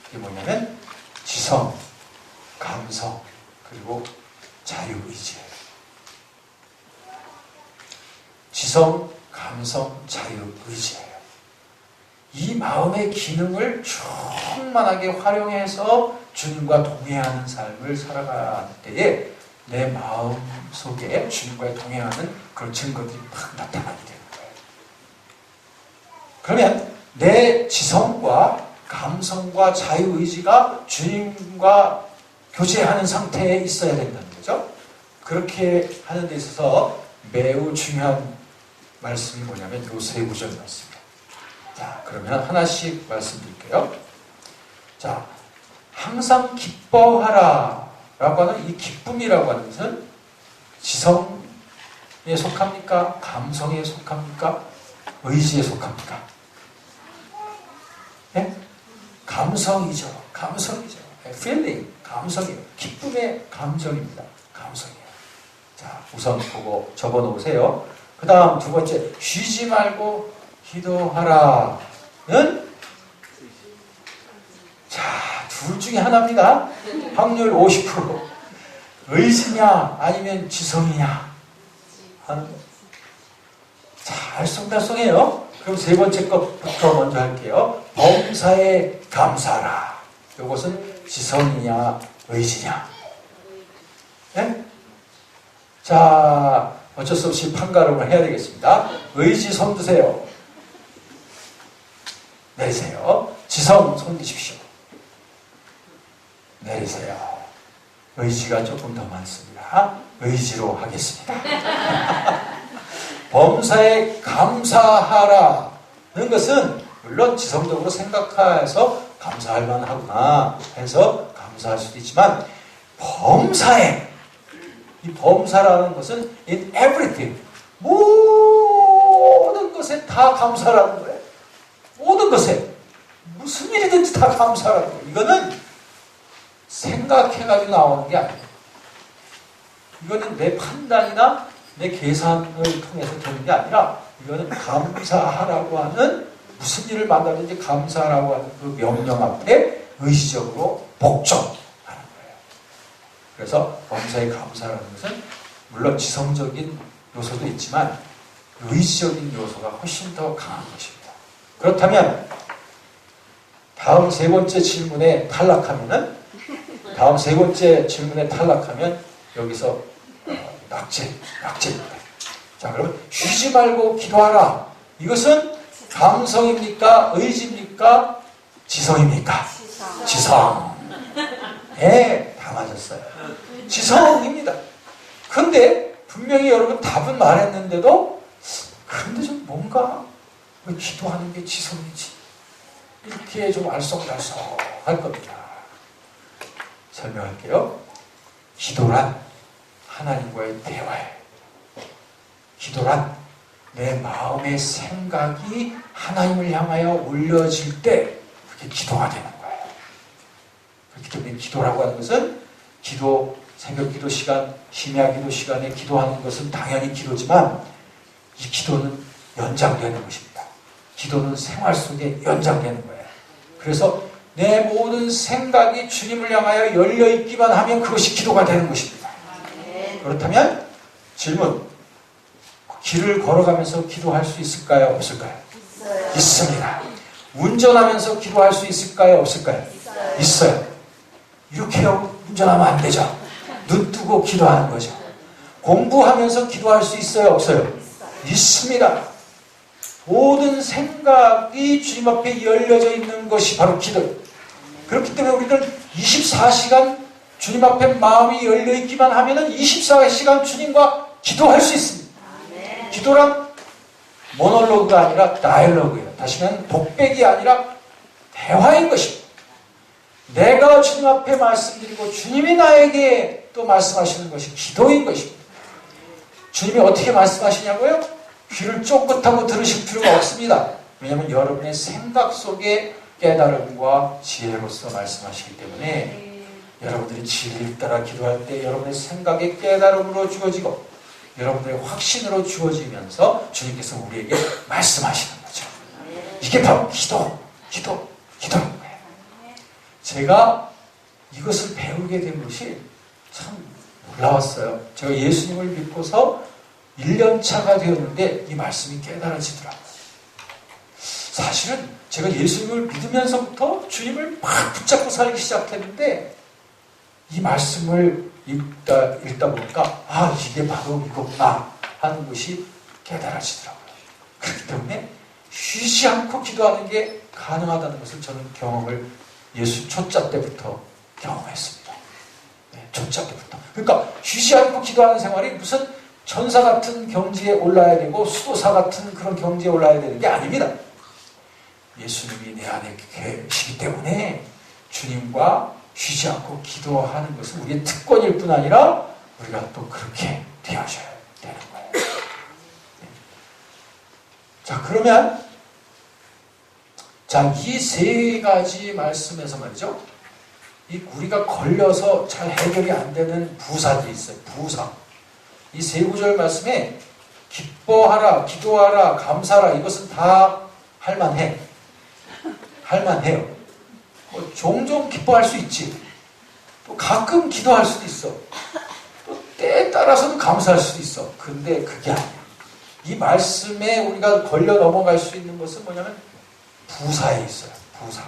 이게 뭐냐면 지성, 감성, 그리고 자유의지예요. 지성, 감성, 자유의지예요. 이 마음의 기능을 충만하게 활용해서 주님과 동행하는 삶을 살아가는 때에 내 마음 속에 주님과 동행하는 그런 증거들이 막 나타나게 되는 거예요. 그러면 내 지성과 감성과 자유의지가 주님과 교제하는 상태에 있어야 된다는 거죠. 그렇게 하는 데 있어서 매우 중요한 말씀이 뭐냐면 요 세 구절 말씀입니다. 자, 그러면 하나씩 말씀드릴게요. 자, 항상 기뻐하라 라고 하는 이 기쁨이라고 하는 것은 지성에 속합니까? 감성에 속합니까? 의지에 속합니까? 네? 감성이죠. 감성이죠. feeling, 감성이에요. 기쁨의 감정입니다. 감성이에요. 자, 우선 보고 적어 놓으세요. 그 다음 두 번째, 쉬지 말고 기도하라는, 자, 둘 중에 하나입니다. 확률 50%. 의지냐 아니면 지성이냐 하는 거. 자, 알쏭달쏭해요. 그럼 세 번째 것부터 먼저 할게요. 범사에 감사하라. 이것은 지성이냐 의지냐. 네? 자, 어쩔 수 없이 판가름을 해야 되겠습니다. 의지 손 드세요. 내리세요. 지성 손 드십시오. 내리세요. 의지가 조금 더 많습니다. 의지로 하겠습니다. 범사에 감사하라는 것은 물론 지성적으로 생각해서 감사할 만하구나 해서 감사할 수도 있지만, 범사에, 이 범사라는 것은 in everything, 모든 것에 다 감사라는 거예요. 모든 것에 무슨 일이든지 다 감사라는 거예요. 이거는 생각해가지고 나오는 게 아니에요. 이거는 내 판단이나 내 계산을 통해서 되는 게 아니라, 이거는 감사하라고 하는, 무슨 일을 만나든지 감사하라고 하는 그 명령 앞에 의지적으로 복종하는 거예요. 그래서 범사에 감사라는 것은 물론 지성적인 요소도 있지만 의지적인 요소가 훨씬 더 강한 것입니다. 그렇다면 다음 세 번째 질문에 탈락하면 여기서 낙제입니다. 자, 그러면 쉬지 말고 기도하라. 이것은 감성입니까? 의지입니까? 지성입니까? 지성. 네, 다 맞았어요. 지성입니다. 그런데 분명히 여러분 답은 말했는데도, 그런데 좀 뭔가 왜 기도하는 게 지성이지? 이렇게 좀 알쏭달쏭할 겁니다. 설명할게요. 기도란 하나님과의 대화예요. 기도란 내 마음의 생각이 하나님을 향하여 올려질 때 그게 기도가 되는 거예요. 그렇기 때문에 기도라고 하는 것은, 기도, 새벽 기도 시간, 심야 기도 시간에 기도하는 것은 당연히 기도지만, 이 기도는 연장되는 것입니다. 기도는 생활 속에 연장되는 거예요. 그래서 내 모든 생각이 주님을 향하여 열려있기만 하면 그것이 기도가 되는 것입니다. 그렇다면 질문, 길을 걸어가면서 기도할 수 있을까요? 없을까요? 있습니다. 운전하면서 기도할 수 있을까요? 없을까요? 있어요. 이렇게 운전하면 안 되죠. 눈 뜨고 기도하는 거죠. 공부하면서 기도할 수 있어요? 없어요? 있습니다. 모든 생각이 주님 앞에 열려져 있는 것이 바로 기도. 그렇기 때문에 우리는 24시간 주님 앞에 마음이 열려있기만 하면 24시간 주님과 기도할 수 있습니다. 기도란 모놀로그가 아니라 다이얼로그예요. 다시 말하면 독백이 아니라 대화인 것입니다. 내가 주님 앞에 말씀드리고 주님이 나에게 또 말씀하시는 것이 기도인 것입니다. 주님이 어떻게 말씀하시냐고요? 귀를 쫑긋하고 들으실 필요가 없습니다. 왜냐하면 여러분의 생각 속에 깨달음과 지혜로서 말씀하시기 때문에, 여러분들이 진리를 따라 기도할 때 여러분의 생각의 깨달음으로 주어지고, 여러분들의 확신으로 주어지면서 주님께서 우리에게 말씀하시는 거죠. 이게 바로 기도인 거예요. 제가 이것을 배우게 된 것이 참 놀라웠어요. 제가 예수님을 믿고서 1년차가 되었는데 이 말씀이 깨달아지더라고요. 사실은 제가 예수님을 믿으면서부터 주님을 막 붙잡고 살기 시작했는데 이 말씀을 읽다 보니까 이게 바로 이거구나 하는 것이 깨달아지더라고요. 그렇기 때문에 쉬지 않고 기도하는 게 가능하다는 것을 저는 경험을 예수 초짜 때부터 경험했습니다. 네, 초짜 때부터. 그러니까 쉬지 않고 기도하는 생활이 무슨 천사 같은 경지에 올라야 되고 수도사 같은 그런 경지에 올라야 되는 게 아닙니다. 예수님이 내 안에 계시기 때문에 주님과 쉬지 않고 기도하는 것은 우리의 특권일 뿐 아니라 우리가 또 그렇게 되어져야 되는 거예요. 네. 자, 그러면 이 세 가지 말씀에서 말이죠. 우리가 걸려서 잘 해결이 안 되는 부사들이 있어요. 부사. 이 세 구절 말씀에 기뻐하라, 기도하라, 감사하라 이것은 다 할만해. 할만해요. 종종 기뻐할 수 있지. 또 가끔 기도할 수도 있어. 또 때에 따라서는 감사할 수도 있어. 근데 그게 아니야. 이 말씀에 우리가 걸려 넘어갈 수 있는 것은 뭐냐면 부사에 있어요. 부사.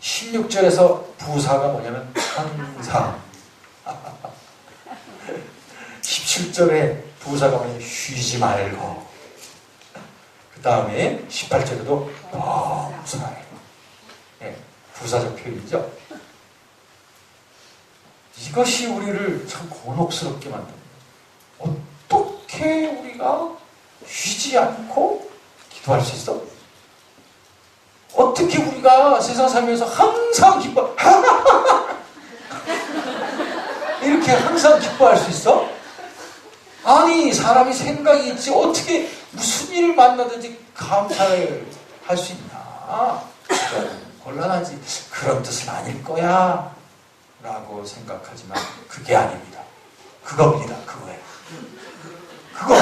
16절에서 부사가 뭐냐면 항상. 17절에 부사가 뭐냐면 쉬지 말고. 그 다음에 18절에도 범사에. 네, 부사적 표현이죠. 이것이 우리를 참 곤혹스럽게 만듭니다. 어떻게 우리가 쉬지 않고 기도할 수 있어? 어떻게 우리가 세상 살면서 항상 기뻐 이렇게 항상 기뻐할 수 있어? 아니, 사람이 생각이 있지 어떻게 무슨 일을 만나든지 감사를 할 수 있나? 곤란하지. 그런 뜻은 아닐 거야 라고 생각하지만 그게 아닙니다. 그겁니다. 그거예요. 그거.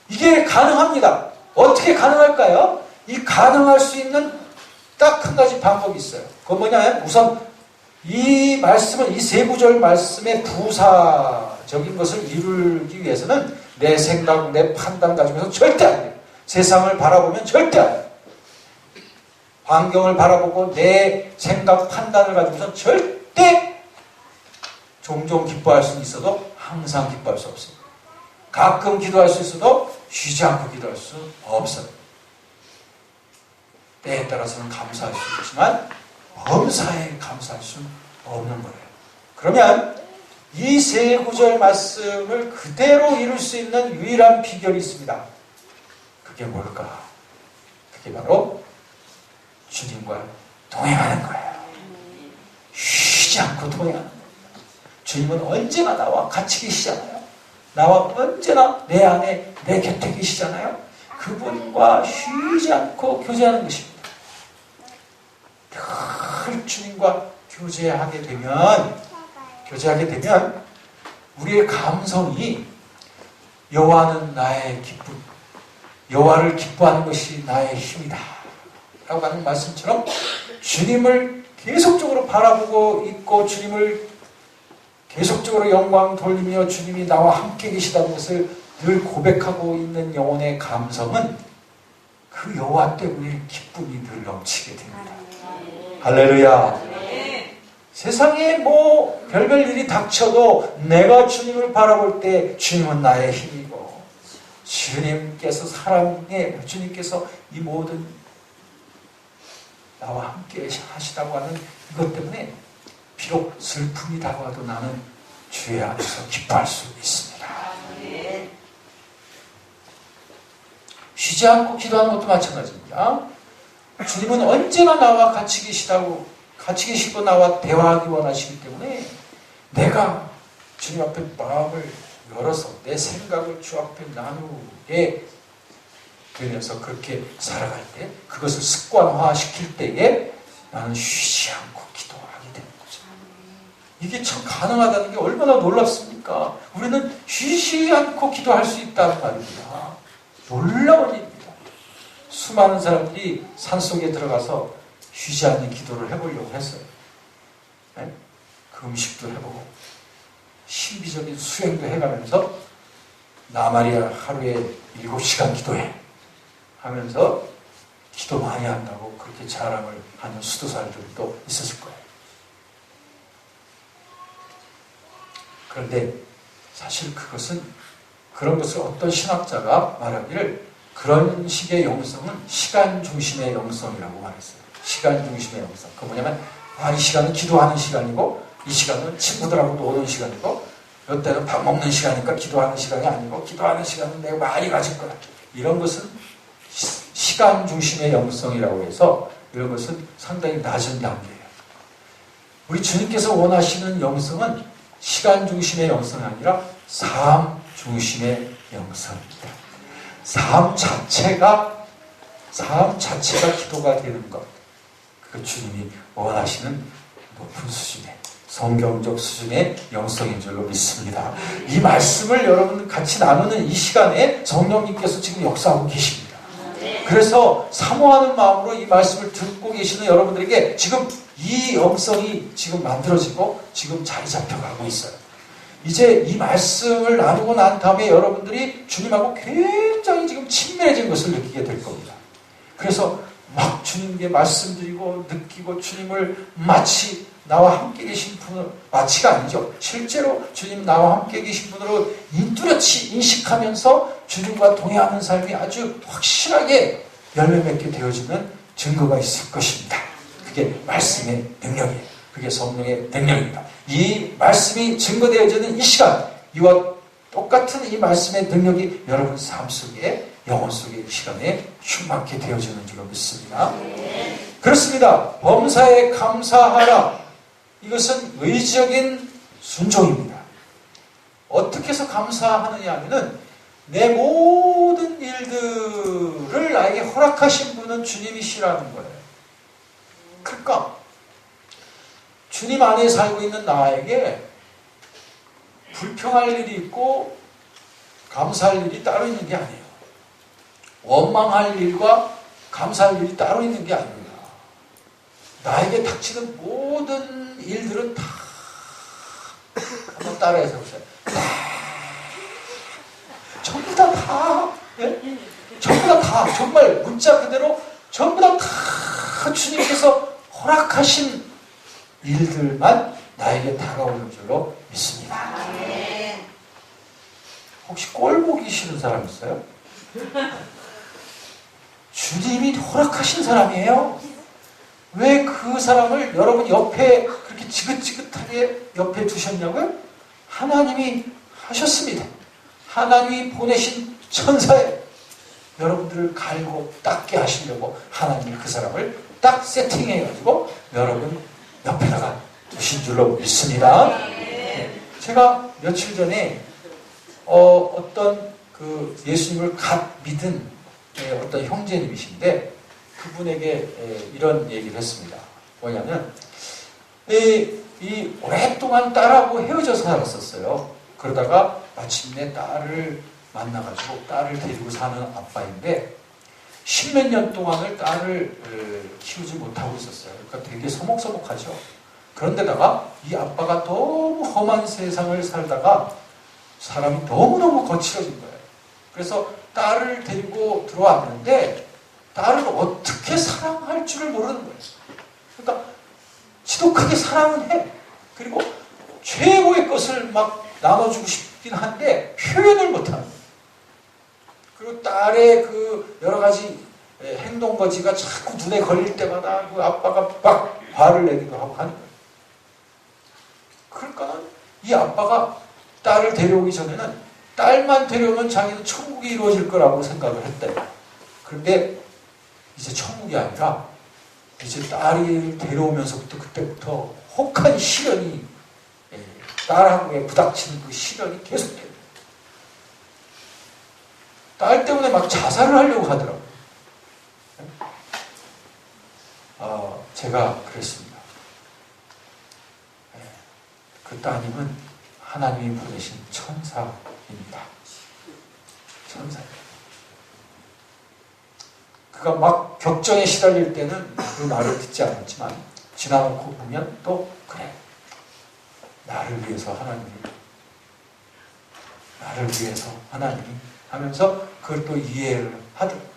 이게 가능합니다. 어떻게 가능할까요? 이 가능할 수 있는 딱 한 가지 방법이 있어요. 그건 뭐냐면 우선 이 말씀은 이 세 구절 말씀의 부사적인 것을 이루기 위해서는 내 생각, 내 판단 가지고서 절대 안 돼요. 세상을 바라보면 절대 안 돼요. 환경을 바라보고 내 생각, 판단을 가지고서 절대 종종 기뻐할 수 있어도 항상 기뻐할 수 없어요. 가끔 기도할 수 있어도 쉬지 않고 기도할 수 없어요. 때에 따라서는 감사할 수 있지만 범사에 감사할 수는 없는 거예요. 그러면 이 세 구절 말씀을 그대로 이룰 수 있는 유일한 비결이 있습니다. 그게 뭘까? 그게 바로 주님과 동행하는 거예요. 쉬지 않고 동행하는 거예요. 주님은 언제나 나와 같이 계시잖아요. 나와 언제나 내 안에 내 곁에 계시잖아요. 그분과 쉬지 않고 교제하는 것입니다. 늘 주님과 교제하게 되면 우리의 감성이 여호와는 나의 기쁨, 여호와를 기뻐하는 것이 나의 힘이다 라고 하는 말씀처럼 주님을 계속적으로 바라보고 있고 주님을 계속적으로 영광 돌리며 주님이 나와 함께 계시다는 것을 늘 고백하고 있는 영혼의 감성은 그 여호와 때문에 기쁨이 늘 넘치게 됩니다. 할렐루야. 세상에 뭐 별별 일이 닥쳐도 내가 주님을 바라볼 때 주님은 나의 힘이고 주님께서 사랑해 주님께서 이 모든 나와 함께 하시다고 하는 이것 때문에 비록 슬픔이 다가와도 나는 주의 안에서 기뻐할 수 있습니다. 쉬지 않고 기도하는 것도 마찬가지입니다. 주님은 언제나 나와 같이 계시고 나와 대화하기 원하시기 때문에 내가 주님 앞에 마음을 열어서 내 생각을 주 앞에 나누게 되면서 그렇게 살아갈 때 그것을 습관화시킬 때에 나는 쉬지 않고 기도하게 되는 거죠. 이게 참 가능하다는 게 얼마나 놀랍습니까? 우리는 쉬지 않고 기도할 수 있다는 말입니다. 놀라운 일입니다. 수많은 사람들이 산속에 들어가서 쉬지 않는 기도를 해보려고 했어요. 네? 그 음식도 해보고 신비적인 수행도 해가면서 나 말이야 하루에 7시간 기도해 하면서 기도 많이 한다고 그렇게 자랑을 하는 수도사들도 있었을 거예요. 그런데 사실 그것은 그런 것을 어떤 신학자가 말하기를 그런 식의 영성은 시간 중심의 영성이라고 말했어요. 시간 중심의 영성. 그 뭐냐면 이 시간은 기도하는 시간이고 이 시간은 친구들하고 노는 시간이고 이때는 밥 먹는 시간이니까 기도하는 시간이 아니고 기도하는 시간은 내가 많이 가질 거야. 이런 것은 시간 중심의 영성이라고 해서 이런 것은 상당히 낮은 단계예요. 우리 주님께서 원하시는 영성은 시간 중심의 영성이 아니라 삶 중심의 영성입니다. 삶 자체가 기도가 되는 것. 그 주님이 원하시는 높은 수준의 성경적 수준의 영성인 줄로 믿습니다. 이 말씀을 여러분 같이 나누는 이 시간에 성령님께서 지금 역사하고 계십니다. 그래서 사모하는 마음으로 이 말씀을 듣고 계시는 여러분들에게 지금 이 영성이 지금 만들어지고 지금 자리 잡혀가고 있어요. 이제 이 말씀을 나누고 난 다음에 여러분들이 주님하고 굉장히 지금 친밀해진 것을 느끼게 될 겁니다. 그래서 막 주님께 말씀드리고 느끼고 주님을 마치 나와 함께 계신 분을 마치가 아니죠. 실제로 주님 나와 함께 계신 분으로 뚜렷이 인식하면서 주님과 동행하는 삶이 아주 확실하게 열매 맺게 되어지는 증거가 있을 것입니다. 그게 말씀의 능력이에요. 그게 성령의 능력입니다. 이 말씀이 증거되어지는 이 시간, 이와 똑같은 이 말씀의 능력이 여러분 삶 속에 영혼 속의 이 시간에 충만케 되어지는 줄로 믿습니다. 그렇습니다. 범사에 감사하라. 이것은 의지적인 순종입니다. 어떻게 해서 감사하느냐 하면은 내 모든 일들을 나에게 허락하신 분은 주님이시라는 거예요. 그러니까 주님 안에 살고 있는 나에게 불평할 일이 있고 감사할 일이 따로 있는 게 아니에요. 원망할 일과 감사할 일이 따로 있는 게 아닙니다. 나에게 닥치는 모든 일들은 다 한번 따라해서 보세요. 전부 다 예? 전부 다 정말 문자 그대로 전부 다 주님께서 허락하신 일들만 나에게 다가오는 줄로 믿습니다. 혹시 꼴 보기 싫은 사람 있어요? 주님이 허락하신 사람이에요. 왜 그 사람을 여러분 옆에 그렇게 지긋지긋하게 옆에 두셨냐고요? 하나님이 하셨습니다. 하나님이 보내신 천사에 여러분들을 갈고 닦게 하시려고 하나님이 그 사람을 딱 세팅해가지고 여러분 옆에다가 두신 줄로 믿습니다. 제가 며칠 전에 어떤 그 예수님을 갓 믿은 어떤 형제님이신데 그분에게 이런 얘기를 했습니다. 뭐냐면 이 오랫동안 딸하고 헤어져서 살았었어요. 그러다가 마침내 딸을 만나가지고 딸을 데리고 사는 아빠인데 10몇 년 동안을 딸을 키우지 못하고 있었어요. 그러니까 되게 서먹서먹하죠. 그런데다가 이 아빠가 너무 험한 세상을 살다가 사람이 너무너무 거칠어진 거예요. 그래서 딸을 데리고 들어왔는데 딸을 어떻게 사랑할 줄을 모르는 거예요. 그러니까 지독하게 사랑은 해. 그리고 최고의 것을 막 나눠주고 싶긴 한데 표현을 못하는 거예요. 그리고 딸의 그 여러 가지 행동거지가 자꾸 눈에 걸릴 때마다 그 아빠가 막 화를 내기도 하고 하는 거예요. 그러니까 이 아빠가 딸을 데려오기 전에는 딸만 데려오면 자기는 천국이 이루어질 거라고 생각을 했대요. 그런데 이제 천국이 아니라 이제 딸을 데려오면서부터 그때부터 혹한 시련이 딸하고의 부닥치는 그 시련이 계속돼요. 딸 때문에 막 자살을 하려고 하더라고요. 제가 그랬습니다. 그 따님은 하나님이 보내신 천사입니다. 천사입니다. 그가 막 격정에 시달릴 때는 그 말을 듣지 않았지만 지나놓고 보면 또 그래, 나를 위해서 하나님이 하면서 그걸 또 이해를 하더라고요.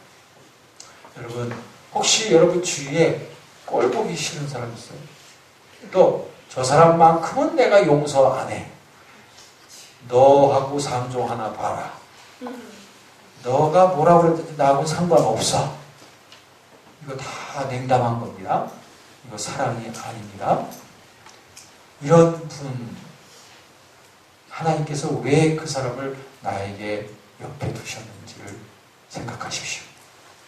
여러분, 혹시 여러분 주위에 꼴 보기 싫은 사람 있어요? 또 저 사람만큼은 내가 용서 안 해. 너하고 상종 하나 봐라. 너가 뭐라 그랬든지 나하고는 상관없어. 이거 다 냉담한 겁니다. 이거 사랑이 아닙니다. 이런 분, 하나님께서 왜 그 사람을 나에게 옆에 두셨는지를 생각하십시오.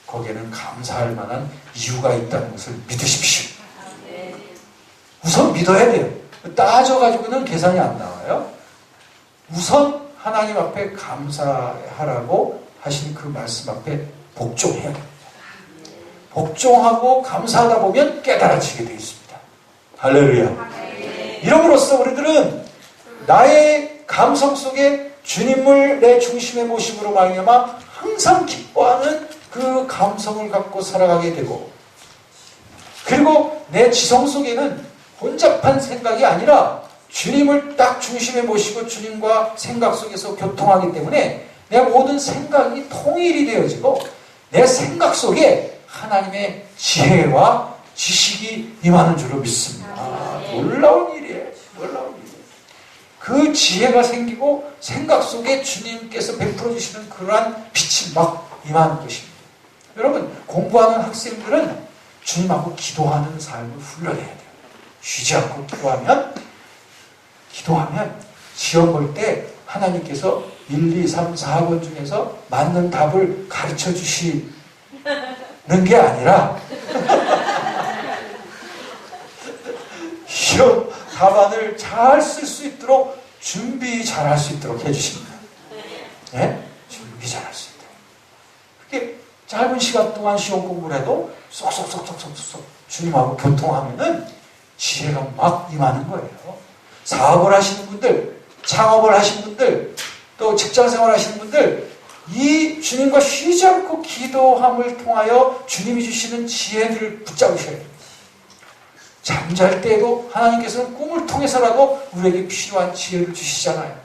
거기에는 감사할 만한 이유가 있다는 것을 믿으십시오. 우선 믿어야 돼요. 따져가지고는 계산이 안 나와요. 우선 하나님 앞에 감사하라고 하신 그 말씀 앞에 복종해야 됩니다. 복종하고 감사하다 보면 깨달아지게 되어 있습니다. 할렐루야. 이름으로써 우리들은 나의 감성 속에 주님을 내 중심에 모심으로 말미암아 항상 기뻐하는 그 감성을 갖고 살아가게 되고, 그리고 내 지성 속에는 혼잡한 생각이 아니라 주님을 딱 중심에 모시고 주님과 생각 속에서 교통하기 때문에 내 모든 생각이 통일이 되어지고 내 생각 속에 하나님의 지혜와 지식이 임하는 줄로 믿습니다. 놀라운 일이에요. 놀라운 일이에요. 그 지혜가 생기고 생각 속에 주님께서 베풀어 주시는 그러한 빛이 막 임하는 것입니다. 여러분, 공부하는 학생들은 주님하고 기도하는 삶을 훈련해야 돼요. 쉬지 않고 기도하면 시험 볼 때 하나님께서 1, 2, 3, 4번 중에서 맞는 답을 가르쳐 주시는 게 아니라 시험 답안을 잘 쓸 수 있도록 준비 잘 할 수 있도록 해주십니다. 네? 준비 잘 할 수 있도록. 그렇게 짧은 시간 동안 시험 공부를 해도 쏙쏙쏙쏙쏙쏙 주님하고 교통하면은 지혜가 막 임하는 거예요. 사업을 하시는 분들, 창업을 하시는 분들, 또 직장생활 하시는 분들, 이 주님과 쉬지 않고 기도함을 통하여 주님이 주시는 지혜들을 붙잡으셔야 됩니다. 잠잘 때에도 하나님께서는 꿈을 통해서라도 우리에게 필요한 지혜를 주시잖아요.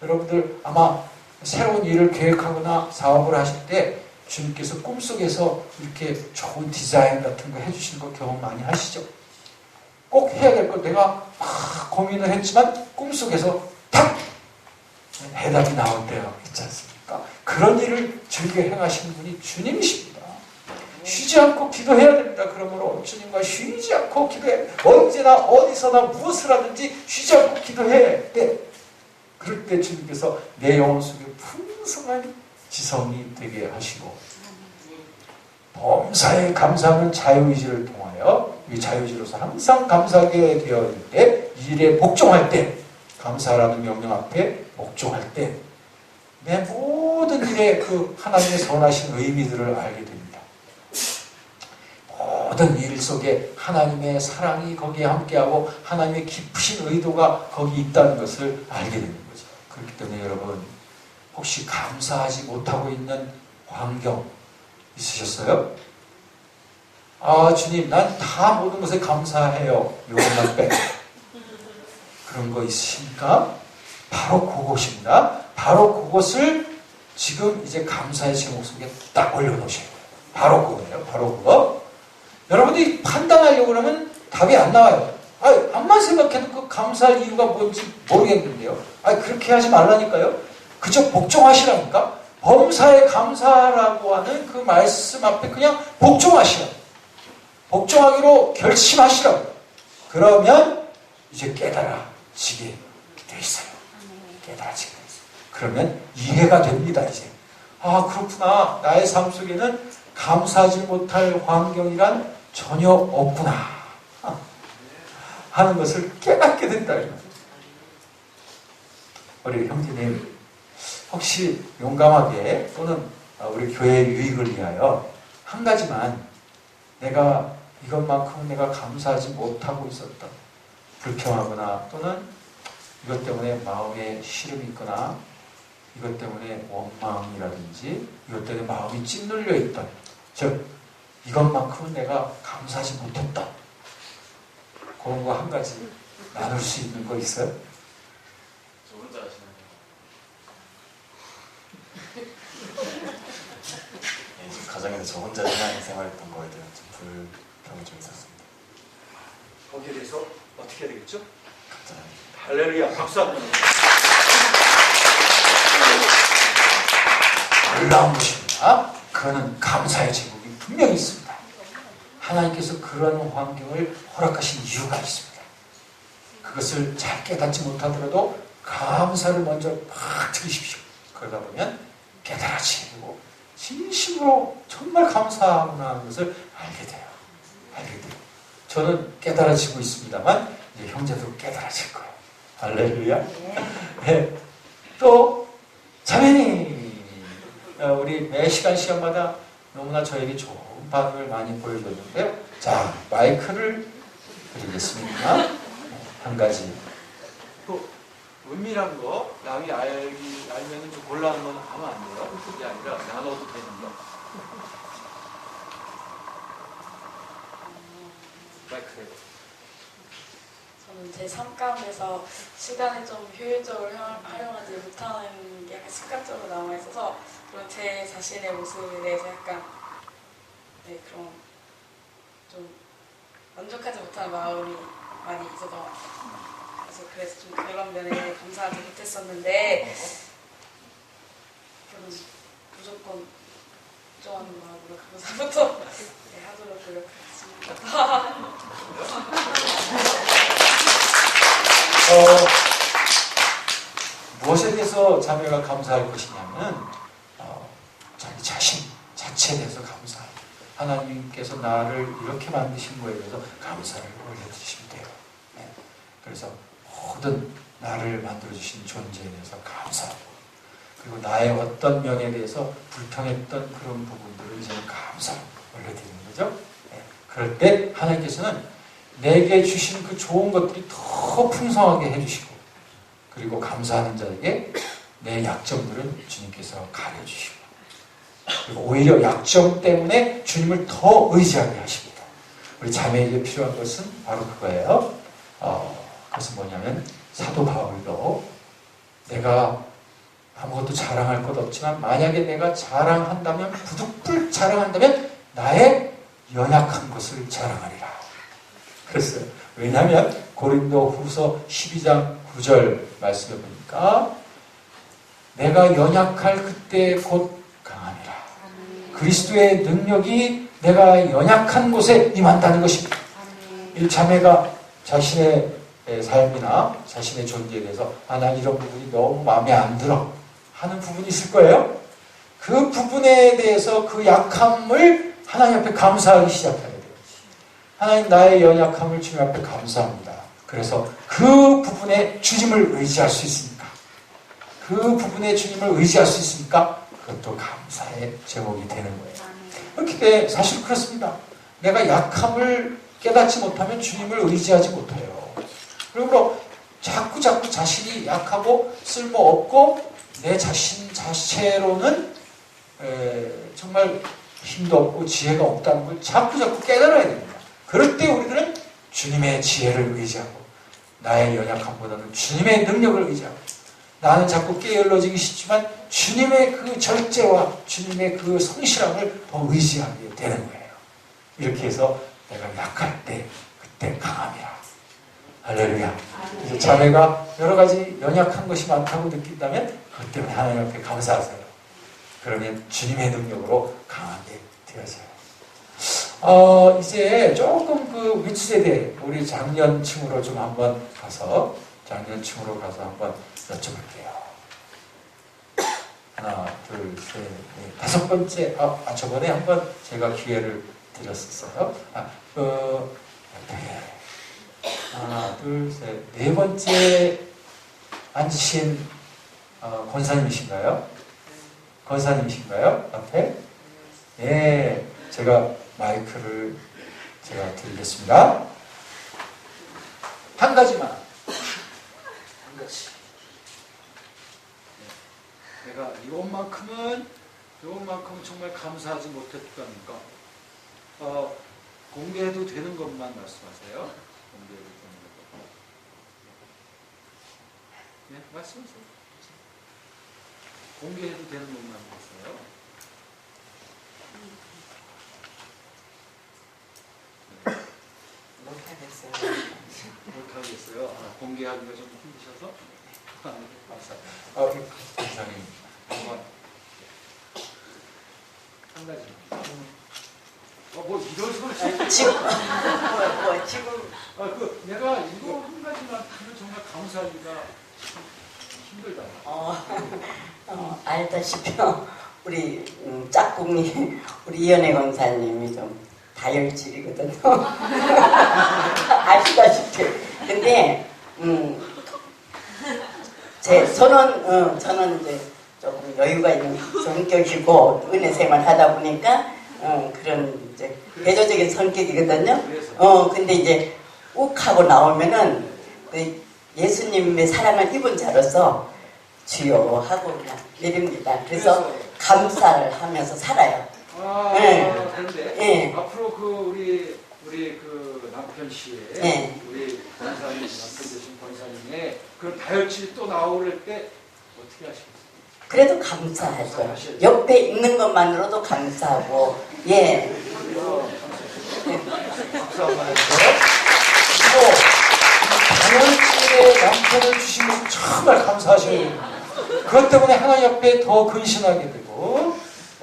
여러분들 아마 새로운 일을 계획하거나 사업을 하실 때 주님께서 꿈속에서 이렇게 좋은 디자인 같은 거 해주시는 거 경험 많이 하시죠? 꼭 해야 될 걸 내가 막 고민을 했지만 꿈속에서 탁! 해답이 나올 때가 있지 않습니까? 그런 일을 즐겨 행하시는 분이 주님이십니다. 쉬지 않고 기도해야 됩니다. 그러므로 주님과 쉬지 않고 기도해. 언제나 어디서나 무엇을 하든지 쉬지 않고 기도해. 네. 그럴 때 주님께서 내 영혼 속에 풍성한 지성이 되게 하시고, 범사에 감사하는 자유의지를 통하여 이 자유의지로서 항상 감사하게 되어 있을 때, 일에 복종할 때, 감사라는 명령 앞에 복종할 때 내 모든 일에 그 하나님의 선하신 의미들을 알게 됩니다. 모든 일 속에 하나님의 사랑이 거기에 함께하고 하나님의 깊으신 의도가 거기 있다는 것을 알게 되는 거죠. 그렇기 때문에 여러분, 혹시 감사하지 못하고 있는 환경 있으셨어요? 아, 주님, 난 다 모든 것에 감사해요. 요것만 빼. 그런 거 있으십니까? 바로 그것입니다. 바로 그것을 지금 이제 감사의 제목 속에 딱 올려놓으셔야 돼요. 바로 그거예요. 바로 그거. 여러분이 판단하려고 하면 답이 안 나와요. 암만 생각해도 그 감사할 이유가 뭔지 모르겠는데요. 그렇게 하지 말라니까요. 그저 복종하시라니까. 범사에 감사라고 하는 그 말씀 앞에 그냥 복종하시라고. 복종하기로 결심하시라고. 그러면 이제 깨달아지게 돼 있어요. 깨달아지게 돼 있어요. 그러면 이해가 됩니다, 이제. 그렇구나. 나의 삶 속에는 감사하지 못할 환경이란 전혀 없구나. 하는 것을 깨닫게 된다. 우리 형제님, 혹시 용감하게 또는 우리 교회의 유익을 위하여 한 가지만 내가 이것만큼은 내가 감사하지 못하고 있었다. 불평하거나 또는 이것 때문에 마음에 시름이 있거나 이것 때문에 원망이라든지 이것 때문에 마음이 짓눌려 있던, 즉 이것만큼은 내가 감사하지 못했다, 그런 거 한 가지 나눌 수 있는 거 있어요? 저 혼자 하시나요? 네, 지금 가정에서 저 혼자 신앙생활했던 거에 대한 좀 불평이 좀 있었습니다. 거기에 대해서 어떻게 해야 되겠죠? 각자 할렐루야, 박수 한번. 놀라운 것입니다. 그거는 감사의 제목이 분명히 있습니다. 하나님께서 그런 환경을 허락하신 이유가 있습니다. 그것을 잘 깨닫지 못하더라도 감사를 먼저 막 드리십시오. 그러다 보면 깨달아지고 진심으로 정말 감사하구나 하는 것을 알게 돼요. 저는 깨달아지고 있습니다만 이제 형제도 깨달아질 거예요. 할렐루야. 네. 또 자매님, 우리 매 시간마다 너무나 저에게 좋은 반응을 많이 보여줬는데요. 자, 마이크를 드리겠습니다. 한 가지. 또 은밀한 거 남이 알면은 좀 곤란한 건 하면 안 돼요. 그게 아니라 나눠도 되는 거. 마이크 대고. 저는 제 삶 가운데서 시간을 좀 효율적으로 활용하지 못하는 게 약간 습관적으로 남아있어서 그런 제 자신의 모습에 대해서 약간 그런 좀 만족하지 못하는 마음이 많이 있었던 것 같아요. 그래서 좀 그런 면에 감사하지 못했었는데 저는 무조건 인정하는 마음으로 감사부터 하도록 노력하겠습니다. 무엇에 대해서 자매가 감사할 것이냐면 자기 자신 자체에 대해서 감사해요. 하나님께서 나를 이렇게 만드신 거에 대해서 감사를 올려주시면 돼요. 네. 그래서 모든 나를 만들어주신 존재에 대해서 감사하고, 그리고 나의 어떤 면에 대해서 불평했던 그런 부분들을 이제는 감사를 올려드리는 거죠. 네. 그럴 때 하나님께서는 내게 주신 그 좋은 것들이 더 풍성하게 해주시고, 그리고 감사하는 자에게 내 약점들은 주님께서 가려주시고, 그리고 오히려 약점 때문에 주님을 더 의지하게 하십니다. 우리 자매에게 필요한 것은 바로 그거예요. 그것은 뭐냐면 사도 바울도 내가 아무것도 자랑할 것 없지만 만약에 내가 자랑한다면, 부득불 자랑한다면 나의 연약한 것을 자랑하리라 그랬어요. 왜냐하면 고린도 후서 12장 9절 말씀해 보니까 내가 연약할 그때 곧 강하니라. 그리스도의 능력이 내가 연약한 곳에 임한다는 것입니다. 이 자매가 자신의 삶이나 자신의 존재에 대해서 난 이런 부분이 너무 마음에 안 들어 하는 부분이 있을 거예요. 그 부분에 대해서 그 약함을 하나님 앞에 감사하기 시작해야 돼요. 하나님, 나의 연약함을 주님 앞에 감사합니다. 그래서 그 부분에 주님을 의지할 수 있으니까, 그 부분에 주님을 의지할 수 있으니까 그것도 감사의 제목이 되는 거예요. 그렇게 사실 그렇습니다. 내가 약함을 깨닫지 못하면 주님을 의지하지 못해요. 그러므로 자꾸 자신이 약하고 쓸모없고 내 자신 자체로는 정말 힘도 없고 지혜가 없다는 걸 자꾸 깨달아야 됩니다. 그럴 때 우리들은 주님의 지혜를 의지하고 나의 연약함보다는 주님의 능력을 의지하고, 나는 자꾸 게을러지기 쉽지만 주님의 그 절제와 주님의 그 성실함을 더 의지하게 되는 거예요. 이렇게 해서 내가 약할 때 그때 강함이라. 할렐루야. 그래서 자매가 여러 가지 연약한 것이 많다고 느낀다면 그것 때문에 하나님 앞에 감사하세요. 그러면 주님의 능력으로 강하게 되어져요. 이제 조금 그 윗세대, 우리 장년층으로 좀 한번 가서, 장년층으로 가서 한번 여쭤볼게요. 하나, 둘, 셋, 넷, 다섯 번째, 저번에 한번 제가 기회를 드렸었어요. 네. 하나, 둘, 셋, 네 번째 앉으신 권사님이신가요? 권사님이신가요? 앞에? 네, 제가 마이크를 제가 드리겠습니다. 한 가지만. 한 가지. 이것만큼은 정말 감사하지 못했다는 거. 공개해도 되는 것만 말씀하세요. 공개해도 되는 것. 네, 말씀하세요. 공개해도 되는 것만 하세요. 못하겠어요. 공개하기가 좀 힘드셔서. 감사합니다. 이사님 한번 한 가지만. 뭐 이런 소리. 지금 내가 이거 한 가지만 하면 정말 감사하기가 힘들다. 알다시피 우리 짝꿍이 우리 이현애 권사님이 좀 다혈질이거든요. 아시다시피. 근데 저는 이제 조금 여유가 있는 성격이고 은혜 생활 하다 보니까 그런 이제 대조적인 성격이거든요. 근데 이제 욱 하고 나오면은 그 예수님의 사랑을 입은 자로서 주여 하고 그냥 내립니다. 그래서 감사를 하면서 살아요. 그런데 네. 앞으로 우리 그 남편 씨의 네. 우리 권사님, 남편 되신 권사님의 그 다혈질이 또 나오를 때 어떻게 하시겠어요? 그래도 감사하죠. 옆에 있는 것만으로도 감사하고, 예. 박수 한번 해주세요. 그리고 다혈질의 남편을 주신 것은 정말 감사하셔야 됩니다. 그것 때문에 하나님 앞에 더 근신하게 되고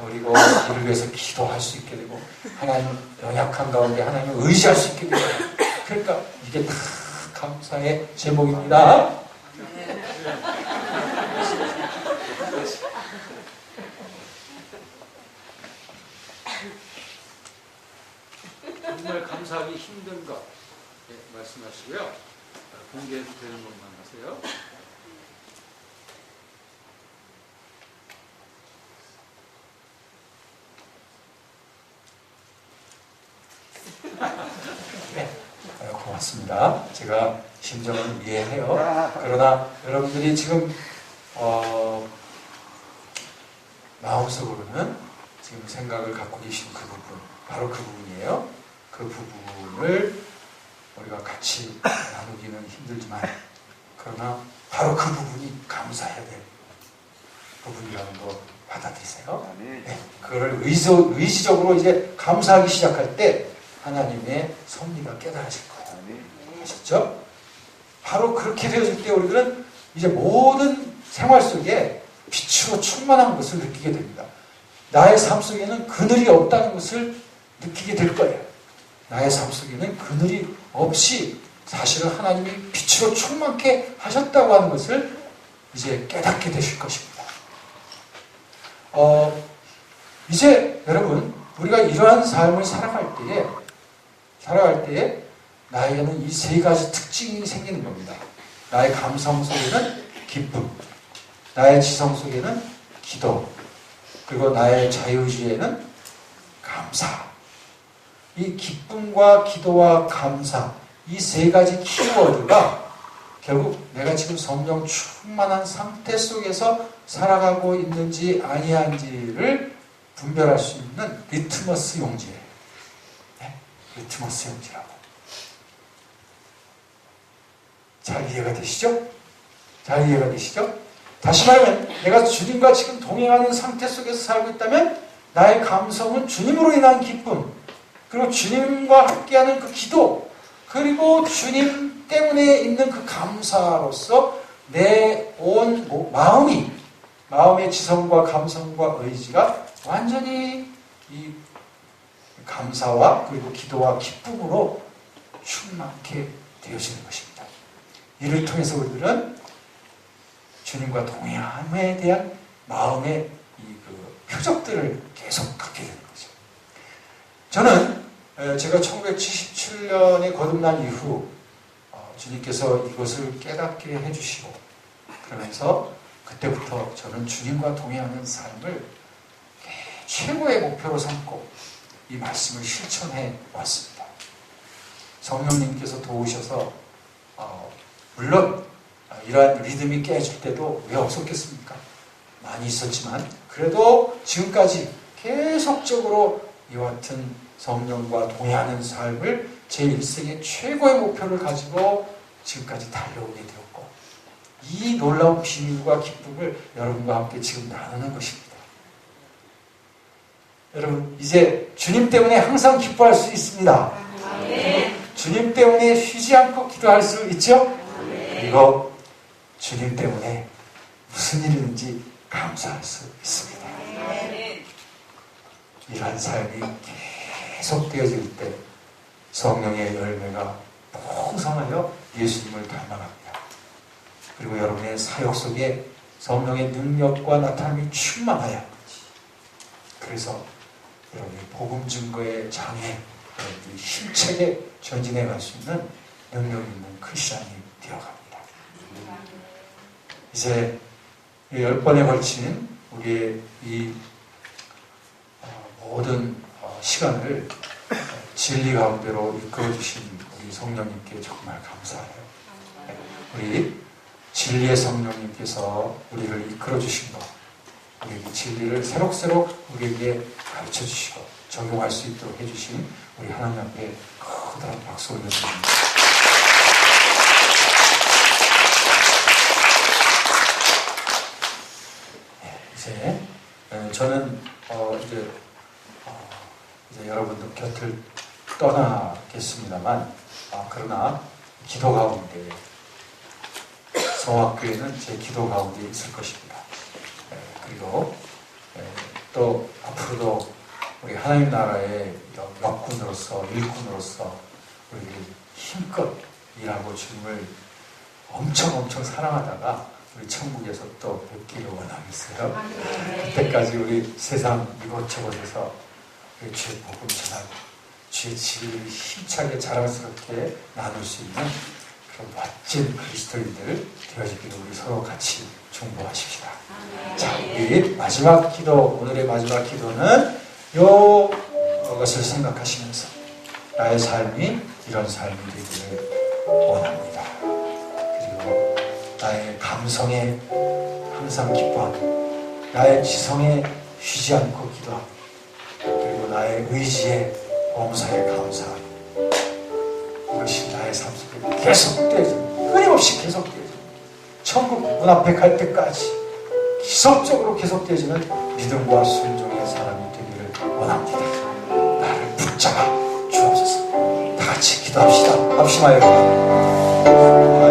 그리고 이를 위해서 기도할 수 있게 되고 하나님 연약한 가운데 하나님을 의지할 수 있게 되고 그러니까 이게 다 감사의 제목입니다. 정말 감사하기 힘든 것 말씀하시고요. 공개해도 되는 것만 하세요. 네, 고맙습니다. 제가 심정을 이해해요. 그러나 여러분들이 지금 마음속으로는 지금 생각을 갖고 계신 그 부분, 바로 그 부분이에요. 그 부분을 우리가 같이 나누기는 힘들지만 그러나 바로 그 부분이 감사해야 될 부분이라는 거 받아들이세요. 네, 그거를 의지적으로 이제 감사하기 시작할 때 하나님의 섭리가 깨달아질 거예요. 아셨죠? 바로 그렇게 되어질 때 우리들은 이제 모든 생활 속에 빛으로 충만한 것을 느끼게 됩니다. 나의 삶 속에는 그늘이 없다는 것을 느끼게 될 거예요. 나의 삶 속에는 그늘이 없이 사실은 하나님이 빛으로 충만케 하셨다고 하는 것을 이제 깨닫게 되실 것입니다. 이제 여러분 우리가 이러한 삶을 살아갈 때에 나에게는 이 세 가지 특징이 생기는 겁니다. 나의 감성 속에는 기쁨, 나의 지성 속에는 기도, 그리고 나의 자유의지에는 감사. 이 기쁨과 기도와 감사, 이 세 가지 키워드가 결국 내가 지금 성령 충만한 상태 속에서 살아가고 있는지 아니한지를 분별할 수 있는 리트머스 용지예요. 네? 리트머스 용지라고. 잘 이해가 되시죠? 잘 이해가 되시죠? 다시 말하면 내가 주님과 지금 동행하는 상태 속에서 살고 있다면 나의 감성은 주님으로 인한 기쁨, 그리고 주님과 함께하는 그 기도, 그리고 주님 때문에 있는 그 감사로서 내 온 마음의 지성과 감성과 의지가 완전히 이 감사와 그리고 기도와 기쁨으로 충만케 되어지는 것입니다. 이를 통해서 우리들은 주님과 동행함에 대한 마음의 그 표적들을 계속 갖게 되는 거죠. 저는 제가 1977년에 거듭난 이후 주님께서 이것을 깨닫게 해주시고 그러면서 그때부터 저는 주님과 동행하는 삶을 최고의 목표로 삼고 이 말씀을 실천해 왔습니다. 성령님께서 도우셔서 물론 이러한 리듬이 깨질 때도 왜 없었겠습니까? 많이 있었지만 그래도 지금까지 계속적으로 이와 같은 성령과 동행하는 삶을 제 일생의 최고의 목표를 가지고 지금까지 달려오게 되었고 이 놀라운 비밀과 기쁨을 여러분과 함께 지금 나누는 것입니다. 여러분 이제 주님 때문에 항상 기뻐할 수 있습니다. 주님 때문에 쉬지 않고 기도할 수 있죠? 그리고 주님 때문에 무슨 일이든지 감사할 수 있습니다. 이러한 삶이 계속되어질 때 성령의 열매가 풍성하여 예수님을 닮아갑니다. 그리고 여러분의 사역 속에 성령의 능력과 나타남이 충만하여 그래서 여러분이 복음 증거의 장에 여러분들이 힘차게 전진해 갈 수 있는 능력 있는 크리스찬이 되어갑니다. 이제 10번에 걸친 우리의 이 모든 시간을 진리 가운데로 이끌어주신 우리 성령님께 정말 감사해요. 우리 진리의 성령님께서 우리를 이끌어주신 것, 우리에게 진리를 새록새록 우리에게 가르쳐주시고 적용할 수 있도록 해주신 우리 하나님 앞에 커다란 박수 올려드립니다. 이제 저는 이제 여러분들 곁을 떠나겠습니다만 그러나 기도 가운데 성악교회는 제 기도 가운데 있을 것입니다. 그리고 또 앞으로도 우리 하나님 나라의 역군으로서 일꾼으로서 우리 힘껏 일하고 주님을 엄청 사랑하다가 우리 천국에서 또 뵙기를 원하겠어요. 그때까지 우리 세상 이곳저곳에서 주의 복음 전하고 주의 진리를 힘차게 자랑스럽게 나눌 수 있는 그런 멋진 그리스도인들 되어지기를 우리 서로 같이 중보하십시다. 자, 우리 마지막 기도, 오늘의 마지막 기도는 이것을 생각하시면서 나의 삶이 이런 삶이 되기를 원합니다. 그리고 나의 감성에 항상 기뻐하고 나의 지성에 쉬지 않고 기도하고 그리고 나의 의지에 범사에 감사하고 이것이 나의 삶 속에 계속되어지는 끊임없이 계속되어지는 천국 문 앞에 갈 때까지 지속적으로 계속되어지는 믿음과 순종의 사람이 되기를 원합니다. 나를 붙잡아 주옵소서. 다 같이 기도합시다. 합시다 여러분.